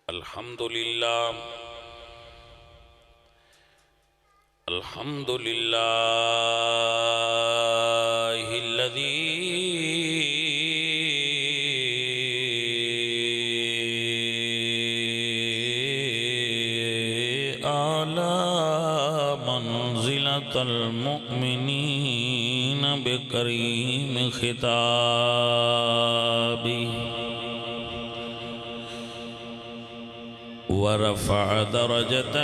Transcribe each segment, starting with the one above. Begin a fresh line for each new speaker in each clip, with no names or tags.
الحمد لله الحمد لله الذي أعلى منزلة المؤمنين بكريم خطابه ورفع درجة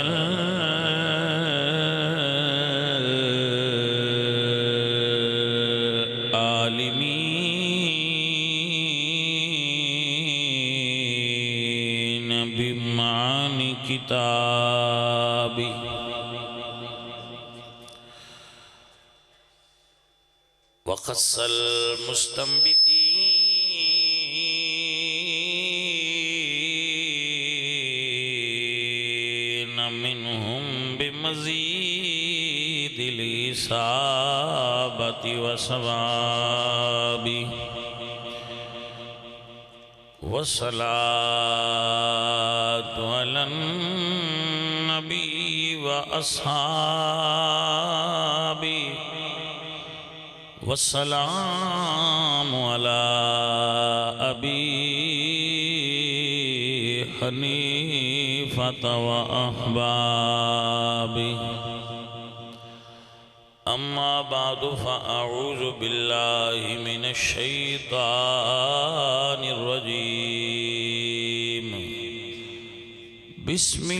العالمين بمعاني كتابه وخص المستنبطين منهم بمزيد الإصابة والصواب والصلاة على النبي وأصحابه والسلام على أبي حنيفة وأحبابه أما بعد فأعوذ بالله من الشيطان الرجيم بسم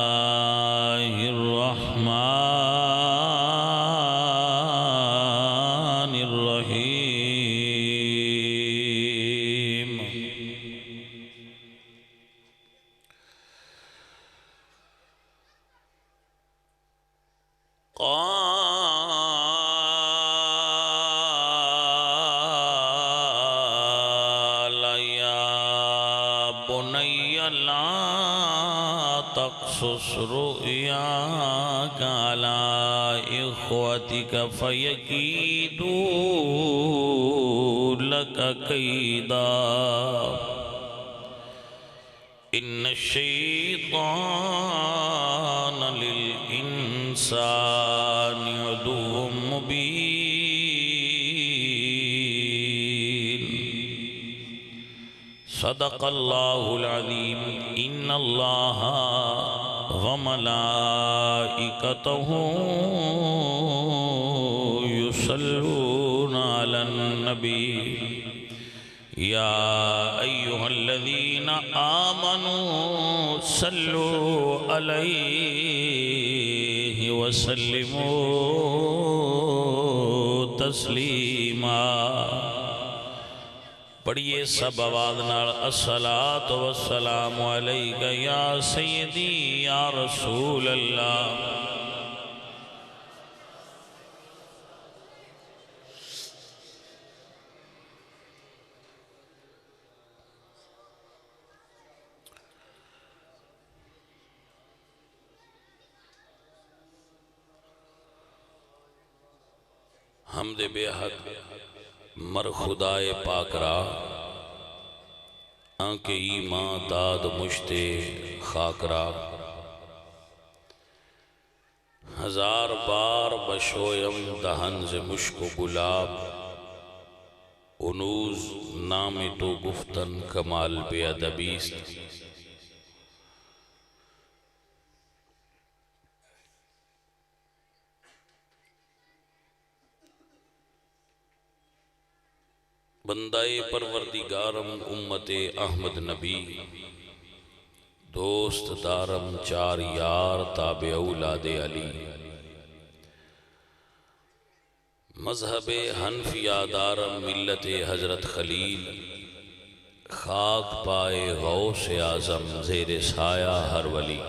الله الرحمن الرحيم قال يا بني لا تقصص رؤياك على إخوتك فيكيدوا لك كيدا إن الشيطان للإنسان عدو مبين صدق الله العظيم إن الله وملائكته يصلون على النبي يا أيها الذين آمنوا صلوا عليه وسلموا تسليما پڑھئے سب آواز نال الصلاة والسلام علیکہ یا سیدی یا رسول اللہ حمد بے حق مر خدائے پاک را آنکہ ایمان داد مشتے خاک را ہزار بار بشویم دہن سے مشک و گلاب انوز نام تو گفتن کمال بے ادبیست بندہ پروردگارم امت احمد نبی دوست دارم چار یار تابع اولاد علی مذہب حنفیہ دارم ملت حضرت خلیل خاک پائے غوث اعظم زیر سایہ ہر ولی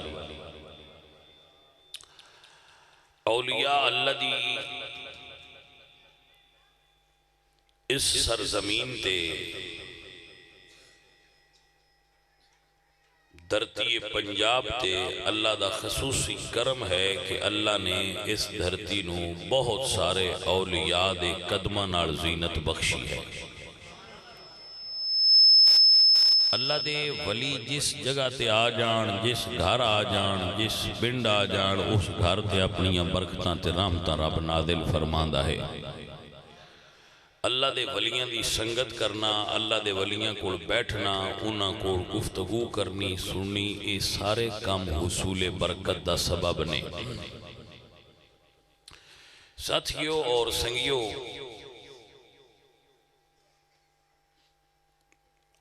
اولیاء اللہ دی اس سرزمین تے دھرتی پنجاب تے اللہ دا خصوصی کرم ہے کہ اللہ نے اس دھرتی نو بہت سارے اولیاء دے قدمہ نال زینت بخشی ہے اللہ دے ولی جس جگہ تے آ جان، جس گھر آ جان، جس پنڈ آ جان، اس گھر تے اپنی برکتاں تے رحمتاں رب نازل فرماندا ہے۔ اللہ دے ولیاں دی سنگت کرنا، اللہ دے ولیاں کول بیٹھنا، انہاں کول گفتگو کرنی سننی، یہ سارے کام حصول برکت دا سبب نے۔ ساتھیوں اور سنگیوں،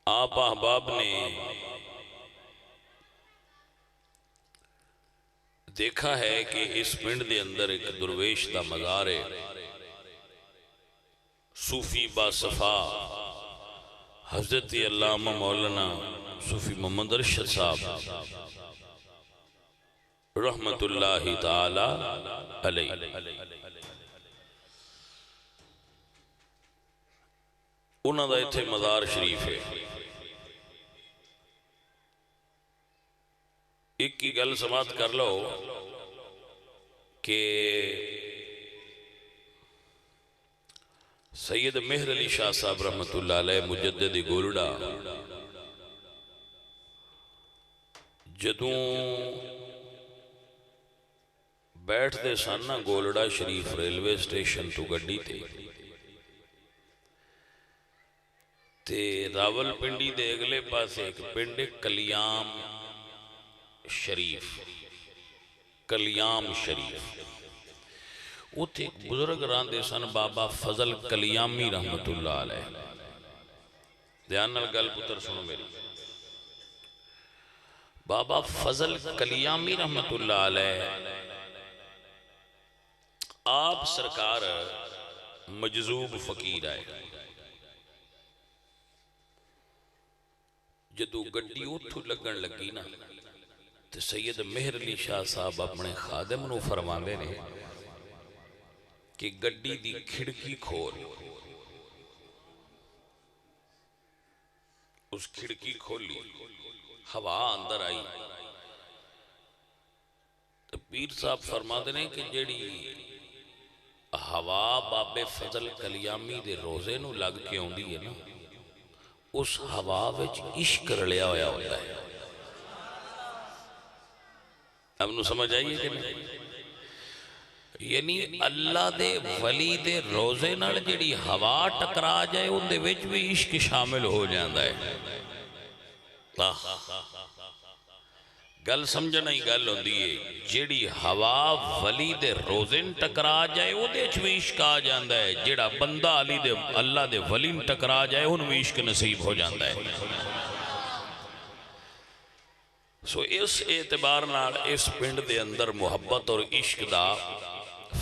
آپ احباب نے دیکھا ہے کہ اس پنڈ دے اندر ایک درویش دا مزار ہے، صوفی باصفا حضرت علامہ مولانا صوفی محمد ارشد صاحب رحمت اللہ تعالی علیہ، انہاں دا ایتھے مزار شریف ہے۔ ایک کی گل سماعت کر لو کہ سید مہر علی شاہ صاحب رحمت اللہ علیہ مجدد گولڈا جدوں بیٹھ دے ساننا گولڈا شریف ریلوے سٹیشن تو گڈی تے راول پنڈی دے اگلے پاس ایک پنڈ کلیام شریف، کلیام شریف، اتھے ایک بزرگ راندے سن بابا فضل کلیامی رحمت اللہ علیہ۔ دھیان نال گل پتر سنو میری، بابا فضل کلیامی رحمت اللہ علیہ آپ سرکار مجذوب فقیر آئے، جدو گڈی اتھو لگن لگی نا تو سید مہر علی شاہ صاحب اپنے خادم نو فرماندے نے کہ گڈی دی کھڑکی کھول، اس کھڑکی کھولی، ہوا اندر آئی تو پیر صاحب فرماندے نے کہ جیڑی ہوا بابے فضل کلیامی دے روزے نو لگ کے ہوندی ہے نا، اس ہوا وچ عشق رلیا ہویا ہوتا ہے۔ اب نو سمجھ آئیے کہ نہیں؟ یعنی اللہ دے ولی دے روزے نال جڑی ہوا ٹکرا جائے ان دے وچ بھی عشق شامل ہو جاندا ہے۔ گل سمجھنا ہی گل ہوندی ہے، جڑی ہوا ولی دے روزے ٹکرا جائے او دے وچ بھی عشق آ جاندا ہے، جڑا بندہ اللہ دے ولی ٹکرا جائے ان بھی عشق نصیب ہو جاندا ہے۔ سو اس اعتبار نال اس پنڈ دے اندر محبت اور عشق دا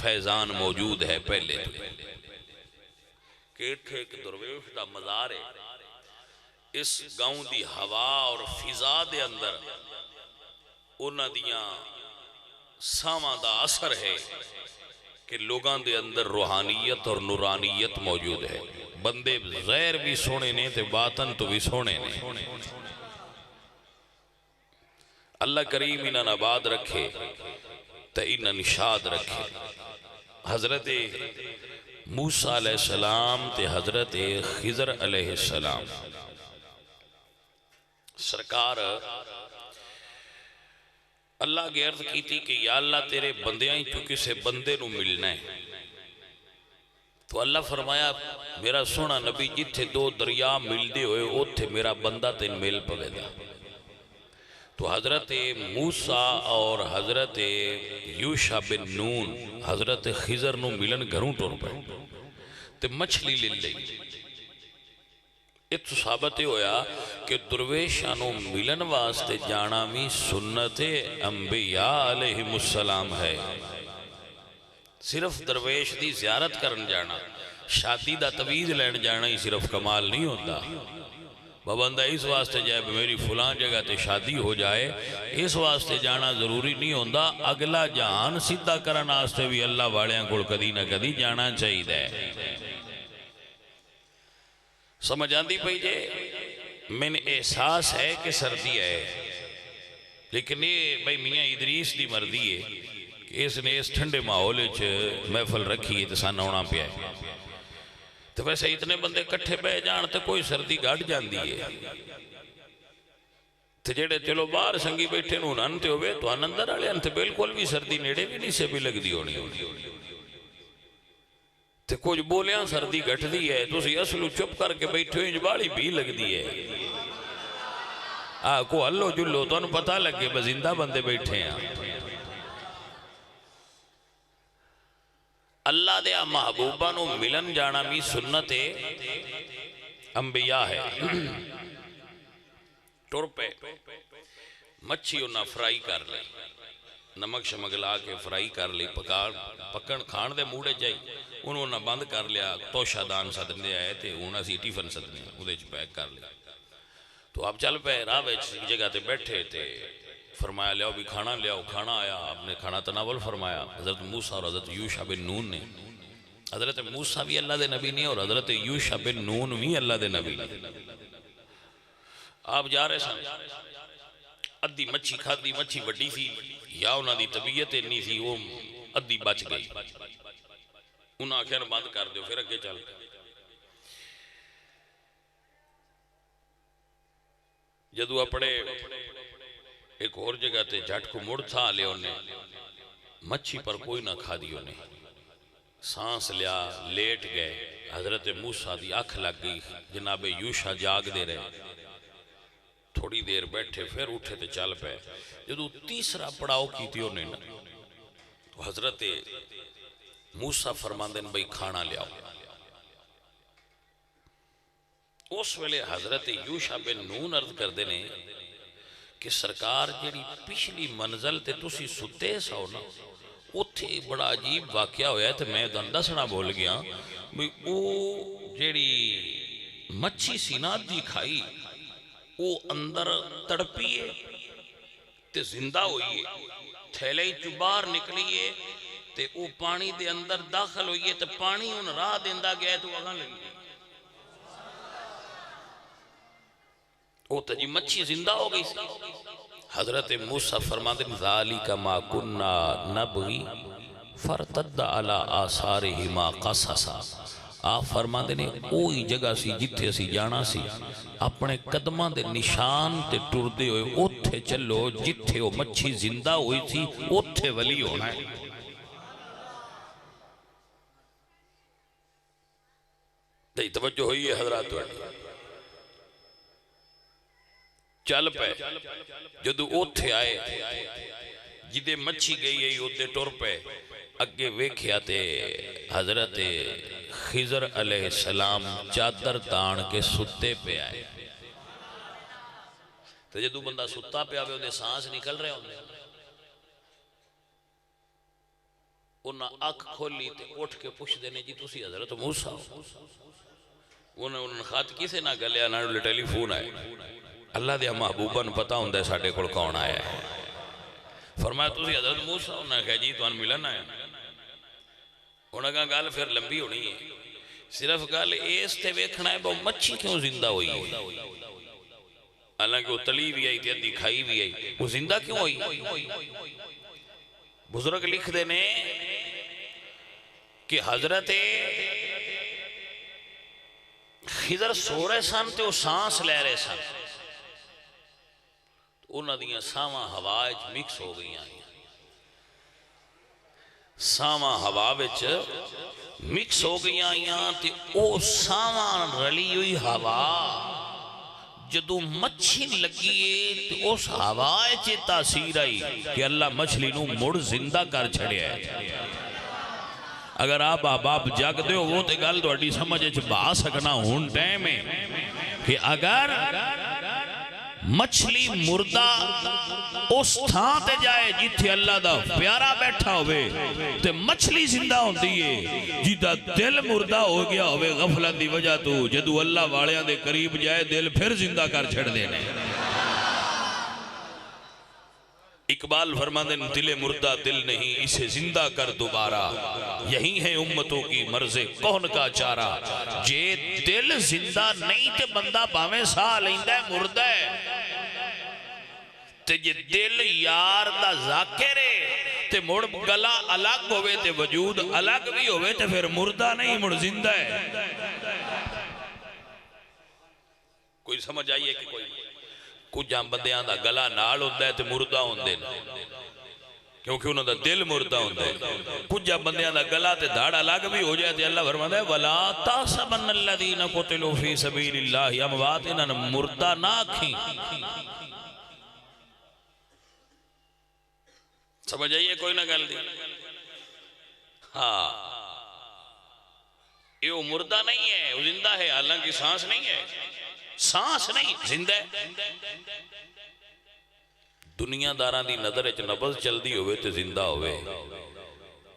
فیضان موجود ہے۔ پہلے کہ اتھے ایک درویش دا مزار ہے، اس گاؤں دی ہوا اور فضا دے اندر انہاں دیاں ساواں دا اثر ہے کہ لوگاں دے اندر روحانیت اور نورانیت موجود ہے۔ بندے غیر بھی سونے نے تے باطن تو بھی سونے نے۔ اللہ کریم انہاں آباد رکھے تے انہاں نشاد رکھے۔ حضرت موسیٰ علیہ السلام تے حضرت خضر علیہ السلام سرکار اللہ کی عرض کی تھی کہ یا اللہ تیرے بندیاں ہی تو کسے بندے نو ملنا ہے، تو اللہ فرمایا میرا سونا نبی جتھے دو دریا ملدے ہوئے اتھے میرا بندہ تین مل پوے گا۔ تو حضرت موسیٰ اور حضرت یوشع بن نون حضرت خضر نو ملن گھروں ٹور پہ تے مچھلی لے لئی۔ اتو ثابت ہویا کہ درویشانو ملن واسطے جانا بھی سنت انبیاء علیہ السلام ہے۔ صرف درویش دی زیارت کرن جانا، شادی دا تویز لین جانا ہی صرف کمال نہیں ہوتا۔ بندہ اس واسطے جائے میری فلان جگہ تے شادی ہو جائے، اس واسطے جانا ضروری نہیں ہوتا۔ اگلا جہان سیدھا کرن واسطے بھی اللہ والیاں کو کدی نہ کدی جانا چاہیے۔ سمجھ آندی پئی جے؟ میں نے احساس ہے کہ سردی ہے، لیکن یہ بھائی میاں ادریس دی مردی ہے کہ اس نے اس ٹھنڈے ماحول محفل رکھی ہے تو سان ہونا پیا ہے۔ تو ویسے اتنے بندے کٹھے پہ جان تو کوئی سردی گھٹ جاندی ہے، تے جڑے چلو باہر سنگی بیٹھے نو نن تے ہوئے تو اندر والے انت بالکل بھی سردی نیڑے بھی نہیں سے بھی لگ دی ہونی تے کچھ بولیاں سردی گھٹ دی ہے تو اسی اصلو چپ کر کے بیٹھے ہوئے جباڑی بھی لگ دی ہے کو ہلو جلو تو انہوں پتہ لگے بزندہ بندے بیٹھے ہیں اللہ دے محبوبہ نو ملن جانا بھی سنت انبیاء ہے ٹور پہ مچھی انہاں فرائی کر لے نمک شمک لا کے فرائی کر لی پکڑ کھان دے موڑے جائی انہوں نے بند کر لیا توشہ دان صدنے آئے تھے انہوں نے ٹیفن صدنے ادھے پیک کر لیا تو آپ چل پہ راہ ایک جگہ تے بیٹھے تھے فرمایا لیاؤ بھی کھانا لیاؤ کھانا آیا آپ نے کھانا تناول فرمایا حضرت موسیٰ اور حضرت یوشع بن نون نے حضرت موسیٰ بھی اللہ دے نبی نہیں اور حضرت یوشع بن نون بھی اللہ دے نبی آپ جا رہے سن ادھی مچھی کھادی مچھی وڈی تھی یا انہاں دی طبیعت نہیں تھی وہ ادھی بچ گئی انہاں آخر بند کر دیو پھر اگے چل جدو اپنے ایک اور جگہ تے جھٹ کو مڑ تھا لے انہیں مچھی پر کوئی نہ کھا دی انہیں سانس لیا لیٹ گئے حضرت موسیٰ دی آنکھ لگ گئی جناب یوشع جاگ دے رہے تھوڑی دیر بیٹھے پھر اٹھے تے چل پہ جدو تیسرا پڑاؤ کی تھی انہیں تو حضرت موسیٰ فرماندن بھئی کھانا لے آؤ اس ویلے حضرت یوشع بن نون عرض کر دینے کہ سرکار جیڑی پچھلی منزل تے تسی ستے ساؤ نا اتھے بڑا عجیب واقعہ ہویا ہے تے میں دسنا بول گیا او جیڑی مچھی سینات دی کھائی او اندر تڑپیے تے زندہ ہوئیے تھیلے چبار نکلیے تے او پانی دے اندر داخل ہوئیے تے پانی ان راہ دیندہ گیا تو وہاں لگی وہ تجی مچھی زندہ ہو گئی سی حضرت موسیٰ فرماندن ذالک ما کننا نبغی فرتد علی آثارہما قصصا آپ فرماندن اوہی جگہ سی جتھے سی جانا سی اپنے قدمہ دے نشان تے ٹردے ہوئے اتھے چلو جتھے وہ مچھی زندہ ہوئی تھی اتھے ولی ہونا ہے دائی توجہ ہوئی ہے حضرات والی چل پہ جدو اوتھے آئے جدے مچھی گئی ہے اوتھے ٹور پہ اگے ویکھیا تے حضرت خضر علیہ السلام چادر تان کے ستے پہ آئے تو جدو بندہ ستا پہ آوے انہیں سانس نکل رہے ہوندے انہاں اکھ کھولی تے اٹھ کے پوچھ دینے جی تسی حضرت موسیٰ انہوں خط کسے نہ گلیا نہ ٹیلی فون آئے اللہ دیا محبوباً پتہ ہوندہ ہے ساڑھے کھڑ کون آیا ہے فرمایا تُسی حضرت موسیٰ انہوں نے کہا جی تو ان ملن آیا انہوں نے کہا گال پھر لمبی ہونی ہے صرف گال ایس تے ویکھنا ہے وہ مچھی کیوں زندہ ہوئی ہے حالانکہ وہ تلی بھی آئی تھی ادھی کھائی بھی آئی وہ زندہ کیوں ہوئی بزرگ لکھ دینے کہ حضرت خضر سو رہے سن تے وہ سانس لے رہے سن انہاں دیاں ساواں ہواج مکس ہو گئی آئیں ساواں ہواج مکس ہو گئی آئیں تے او ساواں رلی ہوئی ہوا جدو مچھی لگیے تو اس ہواج تاثیر آئی کہ اللہ مچھلی نو مڑ زندہ کر چھڑے ہے اگر آپ آپ جاگ دے ہو وہ تے گل تو اڈی سمجھے چھ با سکنا ہون ٹائم ہے کہ اگر مچھلی مردہ اس تھان تے جائے جتھے اللہ دا پیارا بیٹھا ہوئے تے مچھلی زندہ ہوندی ہے جیدہ دل مردہ ہو گیا ہوئے غفلت دی وجہ تو جدو اللہ والیاں دے قریب جائے دل پھر زندہ کر چھڑ دینے اقبال فرماندن دل مردہ دل نہیں اسے زندہ کر دوبارہ یہی ہے امتوں کی مرض کون کا چارہ جے دل زندہ نہیں تے بندہ باویں سا لیندہ ہے مردہ ہے تے جے دل یار دا ذاکرے تے مڑ گلا الگ ہوئے تے وجود الگ بھی ہوئے تے پھر مردہ نہیں مڑ زندہ ہے کوئی سمجھ آئیے کہ کچھ بندیاں دا گلا نال ہوندا ہے تے مردہ ہوندے نے کیونکہ انہوں دا دل مردہ ہوندہ ہے کچھ بندیاں دا گلا تے دھاڑا لگ بھی ہو جائے تے اللہ فرماتا ہے وَلَا تَحْسَبَنَّ الَّذِينَ قُتِلُوا فِي سَبِيلِ اللَّهِ اموات انہاں مردہ نہ آکھیں سمجھ آئیے کوئی نہ گل دی ہاں یہ وہ مردہ نہیں ہے وہ زندہ ہے حالانکہ سانس نہیں ہے سانس نہیں زندہ ہے دنیا داران دی نظر اچ نبض چل دی ہوئے تو زندہ ہوئے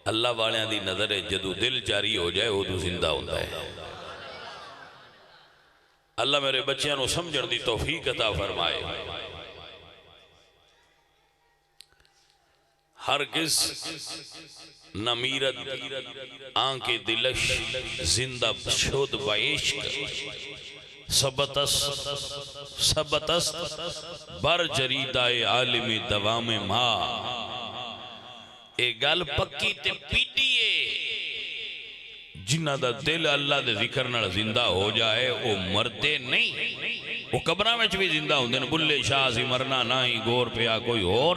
اللہ والیاں دی نظر اچ جدو دل جاری ہو جائے وہ تو زندہ ہوتا ہے اللہ میرے بچیاں نو سمجھن دی توفیق عطا فرمائے ہرگز نمیرت آنکھ دلش زندہ شد بعشق سبتست بر جریدائے عالمی دوام ماں اے گل پکی تے پیڈیے جنہ دا دل اللہ دے ذکر نال زندہ ہو جائے وہ مردے نہیں وہ قبراں وچ بھی زندہ ہوندے نے بلے شاہ سی مرنا نہ ہی گور پیا کوئی اور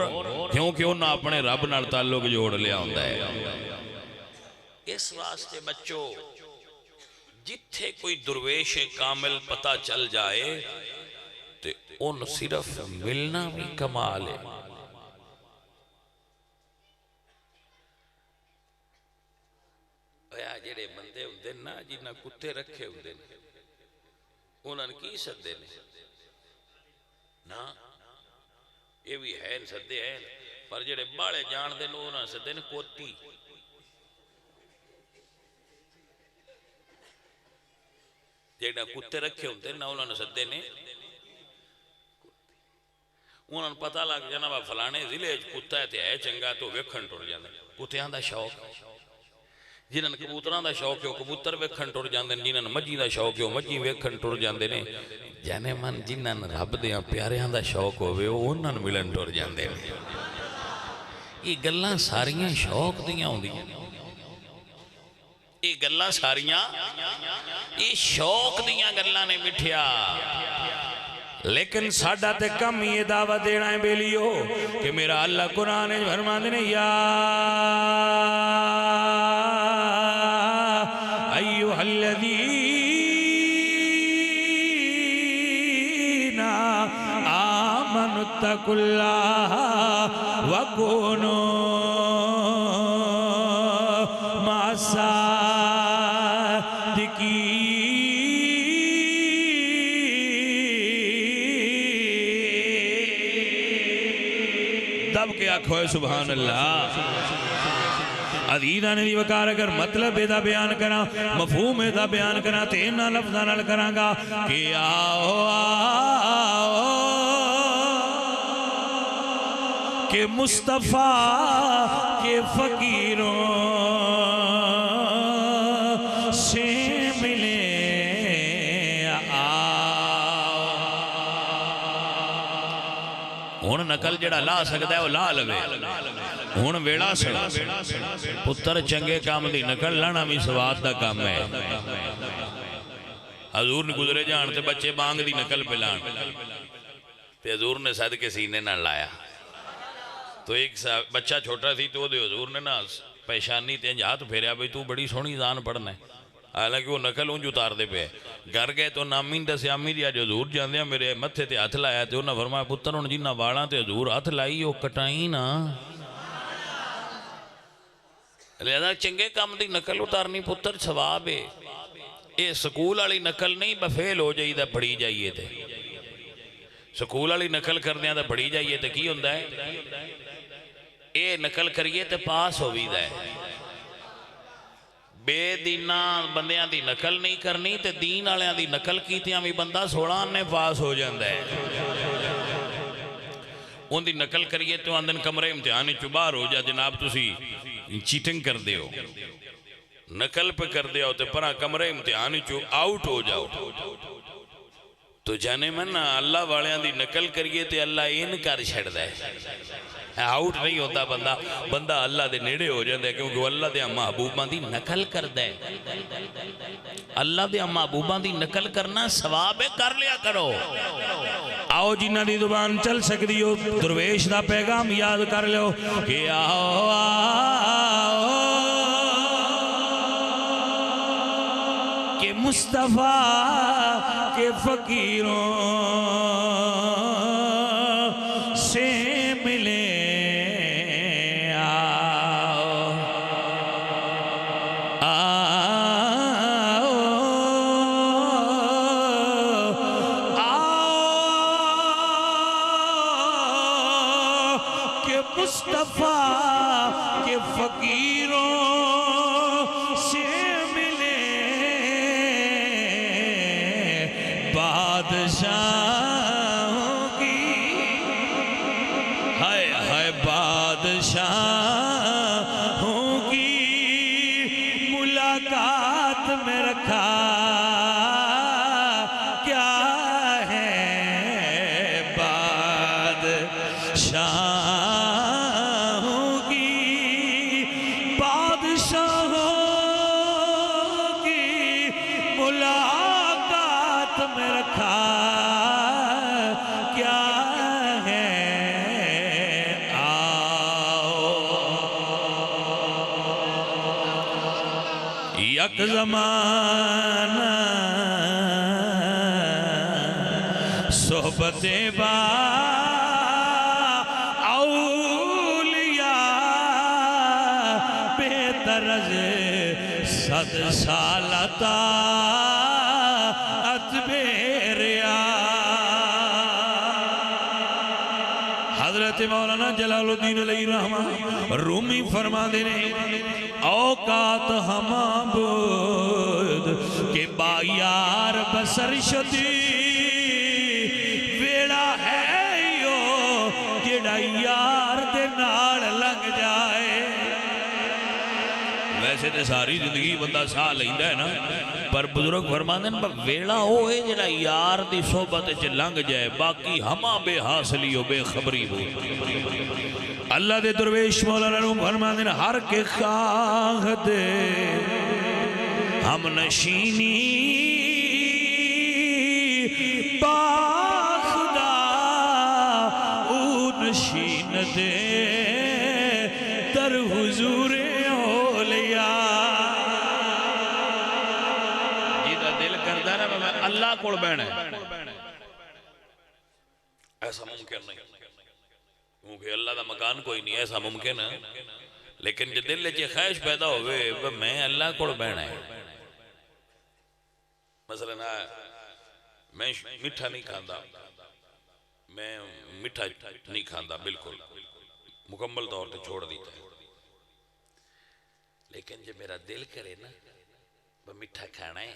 کیونکہ انہاں اپنے رب نال تعلق جوڑ لیا ہوندا ہے اس واسطے بچوں جتھے کوئی درویش کامل پتہ چل جائے تو ان صرف ملنا بھی کمال ہے جڑے بندے ہوندے نا جنہ کتے رکھے ہوندے انہاں کی سدے نے نا یہ بھی ہے سدے ہیں پر جڑے باڑے جان دے انہاں سدے نے کوتی جیڑا کتے رکھے ہوتے نہ انہوں نے سدے نے انہوں نے پتہ لگ جانا فلانے ضلع کتا ہے تے ہے چنگا تو ویکھن ٹر جاندے کتیاں دا شوق جنہاں نے کبوتراں دا شوق ہے وہ کبوتر ویکھن ٹر جاندے جنہاں نے مجھی دا شوق ہے وہ مجھی ویکھن ٹر جاندے نے جانے من جنہاں نے رب دیاں پیاریاں دا شوق ہوئے وہ انہاں نے ملن ٹر جاندے یہ گلاں ساریاں شوق دیاں ہوندیاں یہ گلاں ساریاں یہ شوق دیاں گلاں نے مٹھیا لیکن ساڈا تے کم یہ دعوت دینا ہے بیلیو کہ میرا اللہ قرآن فرمان نے یا ایوہ الذین آمنوا اتقوا اللہ وکونوا مع کھوئے سبحان اللہ عزیزہ نے دی وقار اگر مطلب دا بیان کرا مفہوم دا بیان کرا تینا لفظہ نال کرانگا کہ آؤ آؤ کہ مصطفیٰ کے فقیروں سے ملے ہون نقل جڑا لا سکتا ہے وہ لا لوے ہون ویڑا سڑا پتر چنگے کام دی نقل لانا بھی سواد دا کام ہے حضور نے گزرے جان تے بچے بانگ دی نقل پہ لان تے حضور نے صد کے سینے نہ لایا تو ایک بچہ چھوٹا تھی تو دے حضور نے نا پیشانی تے ہاتھ پھیریا بھئی تو بڑی سونی زان پڑھنا ہے حالانکہ وہ نقل انج اتار دے پہ گھر گئے تو نامین دے سیامی دیا جو حضور جاندے ہیں میرے متھے تے ہاتھ لایا تے انہاں فرمایا پتر ان جنہ واڑاں تے حضور ہاتھ لائی وہ کٹائی نا لہذا چنگے کام دی نقل اتارنی پتر ثواب ہے یہ سکول والی نقل نہیں بفیل ہو جائی دا پڑھی جائیے تے سکول والی نقل کرنے دا پڑھی جائیے تے کی ہوندا ہے اے نقل کریے تے پاس ہو بھی دا ہے بے دینہ بندیاں دی نقل نہیں کرنی تے دین آلیاں دی نقل کیتیاں بھی بندہ سوڑان نے پاس ہو جاندہ ہے ان دی نقل کریے تو اندن کمرے امتحانی چبار ہو جا جناب تسی چیٹنگ کر دے ہو نقل پہ کر دے ہو تے پرا کمرے امتحانی چو آؤٹ ہو جاؤ تو جانے من اللہ والیاں دی نقل کریے تے اللہ ان کر چھڑ دے آؤٹ نہیں ہوتا بندہ، بندہ اللہ دے نیڑے ہو جاتا ہے، کیونکہ وہ اللہ دے محبوباں دی نقل کردا ہے۔ اللہ دے محبوباں دی نقل کرنا ثواب ہے، کر لیا کرو۔ آؤ جنہ دی زبان چل سکتی ہو درویش دا پیغام یاد کر لو کہ آؤ آؤ کہ مصطفیٰ کے فقیروں سے ملے مصطفیٰ کے فقیروں سے ملے بادشاہوں کی، ہائے ہائے بادشاہوں کی ملاقات میں رکھا کیا ہے بادشاہ یک زمانہ صحبت با اولیاء بہتر از 100 سال طاعت بیریا۔ حضرت مولانا جلال الدین علیہ الرحمہ رومی فرما دینے اوقات ہما بود کہ با یار بسر شدی ویڑا ہے یو جڑا یار دے نال لگ جائے۔ ویسے تے ساری زندگی بندہ ساہ لیندہ ہے نا، پر بزرگ فرماندے ہیں ویڑا ہوئے جڑا یار دی صحبت چ لنگ جائے، باقی ہما بے حاصلی و بے خبری ہو۔ اللہ دے درویش مولانا روم فرماندے ہیں ہر کے خواہ دے ہم نشینی باخدا او نشین دے در حضور اولیاء۔ جیدہ دل کردہ رہا میں اللہ کوڑ بینے ایسا ممکن نہیں، کیونکہ اللہ دا مکان کوئی نہیں، ایسا ممکن ہے، لیکن جو دل لے خواہش پیدا ہوئے میں اللہ کو بہنا ہے۔ مثلا میں میٹھا نہیں کھاندا، میں میٹھا نہیں کھاندا بالکل مکمل طور تے چھوڑ دیتا ہے، لیکن جب میرا دل کرے نا وہ میٹھا کھانا ہے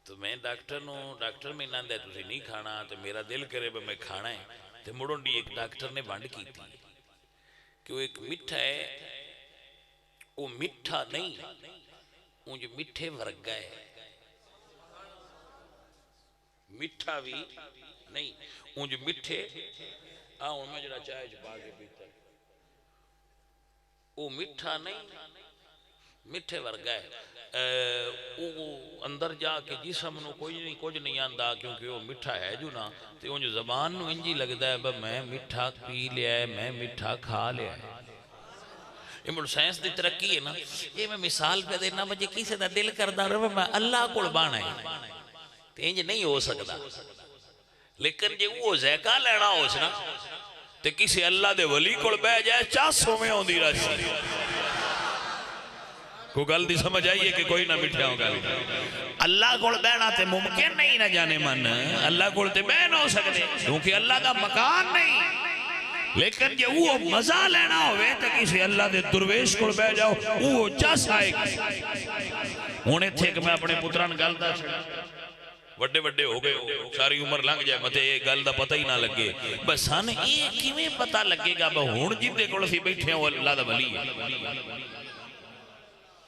تو میں ڈاکٹر میں نہ دے تُسی نہیں کھانا، تو میرا دل کرے میں کھانا ہے، تو مڑوں دی ایک ڈاکٹر نے بانڈ کی تھی کہ وہ ایک میٹھا ہے، وہ میٹھا نہیں، وہ جو میٹھے ورگا ہے، میٹھا بھی نہیں، وہ جو میٹھے آؤں میں جڑا چاہے چھپا کے پیتا ہے، وہ میٹھا نہیں، میٹھے ورگا ہے، وہ اندر جا کے جسم نو کچھ نہیں آندا، کیونکہ وہ میٹھا ہے جو نا، تو جو زبان نو انجی لگتا ہے میں میٹھا پی لیا ہے، میں میٹھا کھا لیا ہے۔ یہ مجھے سائنس دی ترقی ہے نا، یہ میں مثال پہ دینا مجھے کسی دا دل کردہ رہا میں اللہ کو بانا ہے، تو انج نہیں ہو سکتا، لیکن جے وہ زیکا لینا ہو سنا تو کسی اللہ دے ولی کو بہ جائے 400 میں ہوندی رہی۔ کو گل دی سمجھ آئیے کہ کوئی نہ مٹھیا ہوگا، اللہ کو بینا تے ممکن نہیں نہ جانے من، اللہ کو تے بین ہو سکتے کیونکہ اللہ کا مکان نہیں، لیکن جے وہ مزہ لینا ہوئے تو کسی اللہ دے درویش کو بہ جاؤ وہ چاس آئے گی۔ ہونے تھے کہ میں اپنے پتران گلدہ چھڑا وڈے وڈے ہو گئے ساری عمر لنگ جائے مطے یہ گل دا پتہ ہی نہ لگے، بس ہاں یہ کیویں پتہ لگے گا ہون جیندے کول سی بیٹھے ہیں وہ اللہ دا ولی ہے۔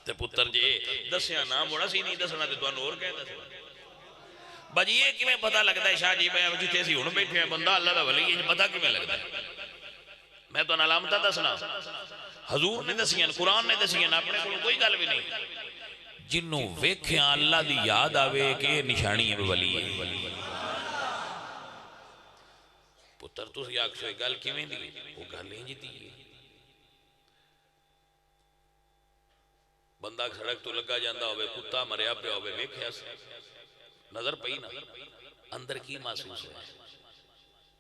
تے پتر جے دسیاں نہ موڑا سی نہیں دسنا تے تو انور کہہ دسنا، بجی یہ کیویں پتہ لگتا ہے شاہ جی میں جتھے اسی ہن بیٹھے ہیں بندہ اللہ دا ولی ہے پتہ کیویں لگتا ہے میں تو علامتاں دسنا حضور نے دسیاں قرآن نے دسیاں اپنے کول کوئی گل بھی نہیں جنوں ویکھیاں اللہ دی یاد آوے کہ یہ نشانی ہے ولی ہے پتر تسی آکھو گل کیویں دی وہ گل ہی جی دی بندہ سڑک تو لگا جاندہ ہوئے کتا مریا پہ ہوئے ویکھیا نظر پئی نا اندر کی محسوس ہوا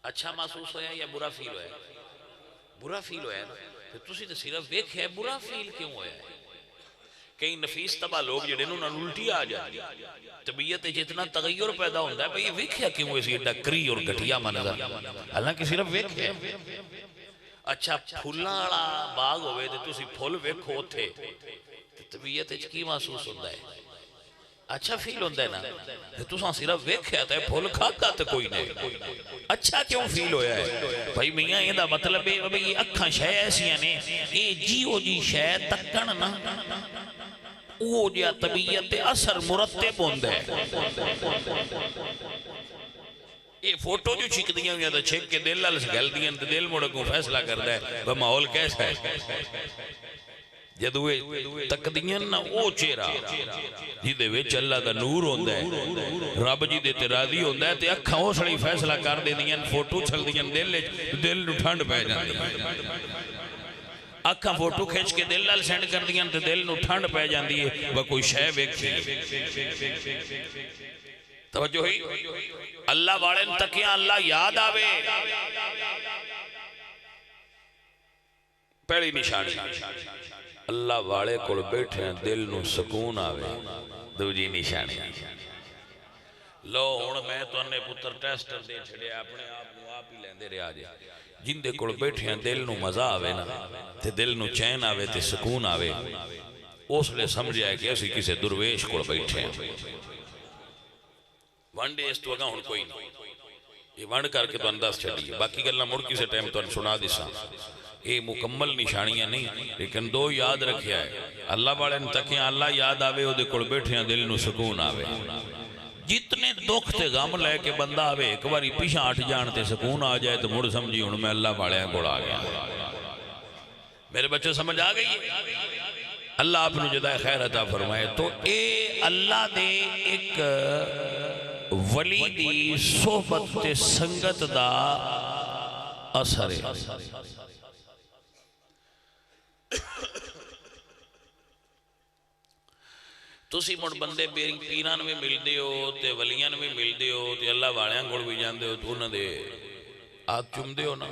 اچھا محسوس ہویا یا برا فیل ہویا برا فیل ہویا نا تسی تو صرف ویکھیا برا فیل کیوں ہویا ہے کئی نفیس تباہ لوگ جڑے انہوں نے الٹی آ جاتی طبیعت جتنا تغیر پیدا ہوتا ہے بھئی ویکھیا کیوں اسی ڈکری اور گھٹیا منظر حالانکہ صرف ویکھیا اچھا پھولاں والا باغ ہوئے تے تسی پھول ویکھو تھے طبیعت کی محسوس ہوتا ہے اچھا فیل ہوتا ہے نا تساں صرف ویکھیا تے پھول کھاتا تے کوئی نہیں اچھا کیوں فیل ہویا ہے بھائی میاں یہ دا مطلب ہے بھئی یہ اکھاں شے ایسیاں نے یہ جیو جی شے تکن نا وہ جا طبیعت اثر مرتب ہوندہ ہے یہ فوٹو جو چھک دیا ہویا تو چھک کے دل لال سگل دیا تو دل موڑا کو فیصلہ کردہ ہے وہ ماحول کیسا ہے جدوے تک دیا نا او چیرا جی دے ویچ اللہ دا نور ہوندہ ہے رب جی دے تے راضی ہوندہ ہے تے اکھاں ہو سڑی فیصلہ کر دے دیا فوٹو چھل دیا دل نو ٹھنڈ پہ جاندی اکھاں فوٹو کھینچ کے دل لال سینڈ کر دیا تے دل نو ٹھنڈ پہ جاندی ہے وہ کوئی شے ویکھی توجہ ہوئی اللہ والے تکیاں اللہ یاد آوے پہلی نشانی اللہ والے کول بیٹھے ہیں دل نو سکون آوے دوجی نشانی لو ہن میں تو انہیں پتر ٹیسٹر دے چھڑے اپنے آپ نو آپ ہی لیندے رہا جائے جن دے کول بیٹھے ہیں دل نو مزہ آوے نا تے دل نو چین آوے تے سکون آوے اس لئے سمجھ آئے کہ ایسی کسے درویش کول بیٹھے ہیں وانڈے اس تو اگاں ہن کوئی نہیں یہ وانڈ کر کے تو انداز چھڑی ہے باقی گلنا مڑ کسے ٹائم تو سنا دیسا یہ مکمل نشانیاں نہیں لیکن دو یاد رکھیا ہے اللہ والے تکیاں اللہ یاد آوے وہ دے کول بیٹھے ہیں دل نو سکون آوے جتنے دکھ تے غم لے کے بندہ آوے ایک باری پیچھا ہٹ جان تے سکون آ جائے تو مڑ سمجھی ہوں میں اللہ والے کول آ گیا میرے بچے سمجھ آ گئی اللہ آپ نے جدائے خیر عطا فرمائے تو اے اللہ دے ایک ولی دی صحبت تے سنگت دا اثر ہے تسی مڑ بندے پیران میں مل دے ہو تے ولیان میں مل دے ہو تے اللہ والیاں گوڑ بھی جان دے ہو تو انہوں دے آگ چم دے ہو نا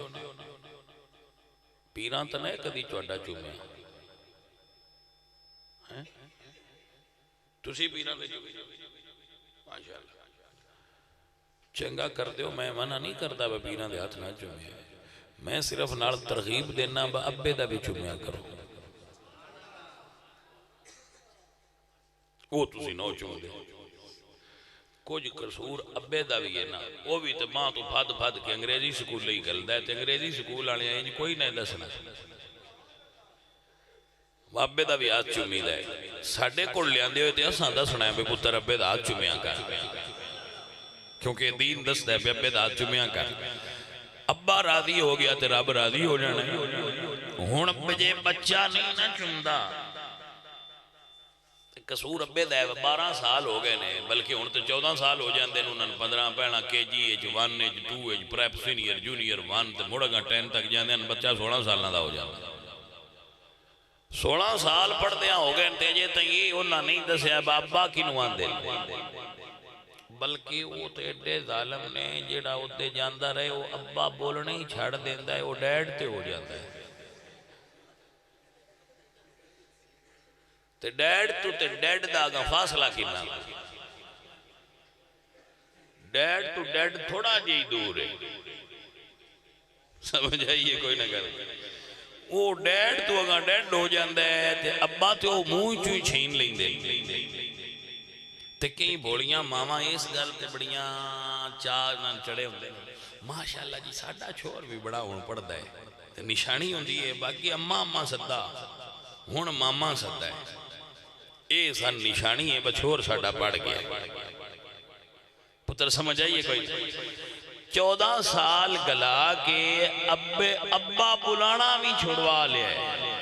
پیران تا نہیں کدی چوڑا چومے تسی پیران دے چومے ماشاءاللہ چنگا کر دے ہو میں منع نہیں کرتا با پیران دے ہاتھ نہ چومے میں صرف نال ترغیب دینا با ابے دا بھی چومیا کرو وہ تسی نو چوم دے کچھ قصور ابے دا بھی ہے نا وہ بھی تو ماں تو پھاد پھاد کے انگریزی سکول لئی گل دے تے انگریزی سکول آنے ہیں کوئی نہیں دسنا وہ ابے دا بھی ہاتھ چومی دے ساڑھے کوڑ لیاندے ہوئے تے اساں دسنا ہے بے پتر ابے دا ہاتھ چومیا کر کیونکہ دین دس دے بے ابے دا ہاتھ چومیا کر ابا راضی ہو گیا تے رب راضی ہو جانا ہون بجے بچہ نہیں نہ چمدہ قصور ابے دے 12 سال ہو گئے نے بلکہ ہون تو 14 سال ہو جاندے انہوں نے 15 پہنا K G age 1 age 2 age prep senior junior 1 تے مڑگا 10 تک جاندے ہیں بچہ 16 سال نہ دا ہو جاندے 16 سال پڑھ دیا ہو گئے تے جے تیئے انہوں نے نہیں دسیا بابا کی نوان دے بلکہ وہ تے ایڈے ظالم نے جیڑا ادھے جاندہ رہے وہ ابا بولنے ہی چھاڑ دیندہ ہے وہ ڈیڈ تے ہو جاندہ ہے تے ڈیڈ تو تے ڈیڈ دا آگا فاصلہ کی نام ڈیڈ تو ڈیڈ تھوڑا جی دور ہے سمجھ آئیے کوئی نہ کرے وہ ڈیڈ تو آگا ڈیڈ ہو جاندہ ہے تے ابا تے وہ موئی چوئی چھین لیں دے تے کئی بولیاں ماما اس گل تے بڑیاں چاہ نہ چڑے ہوندے ماشاءاللہ جی ساڑھا چھوڑ بھی بڑا ہون پڑھتا ہے تے نشانی ہوندی ہے باقی اماں سدہ ہون ماما سدہ ہے اے سن نشانی ہے بچھور ساڑھا پڑھ گیا پتر سمجھ آئیے کوئی 14 سال گلا کے ابا بلانا بھی چھوڑوا لیا ہے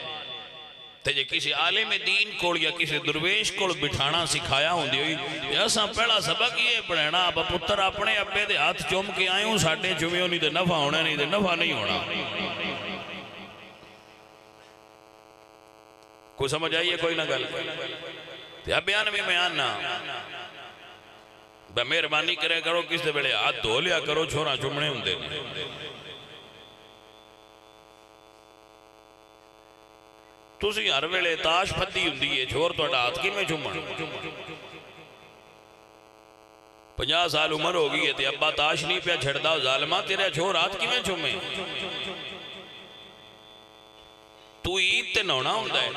تے جے کسی عالم دین کو یا کسی درویش کو بٹھانا سکھایا ہوں دی ہوئی ایسا پہلا سبق یہ پڑھنا اب پتر اپنے ابے دے ہاتھ چوم کے آئے ہوں ساڑھے چومیوں نہیں دے نفع ہونا نہیں دے نفع نہیں ہونا کوئی سمجھ آئیے کوئی نہ گل تے اب بیان بھی بیان نہ بے مہربانی کرے کرو کس دے بڑے ہاتھ دھو لیا کرو چھوڑا چومنے ہوں دے تُسی ہر ویلے تاش پھدی ہوں دیئے چھوڑ تو ہاتھ کی میں چومن 50 سال عمر ہو گئی ہے تے ابا تاش نہیں پیا چھڑ ظالمہ تیرے چھوڑ ہاتھ کی میں چومیں تو عید تے نونا ہوں دائے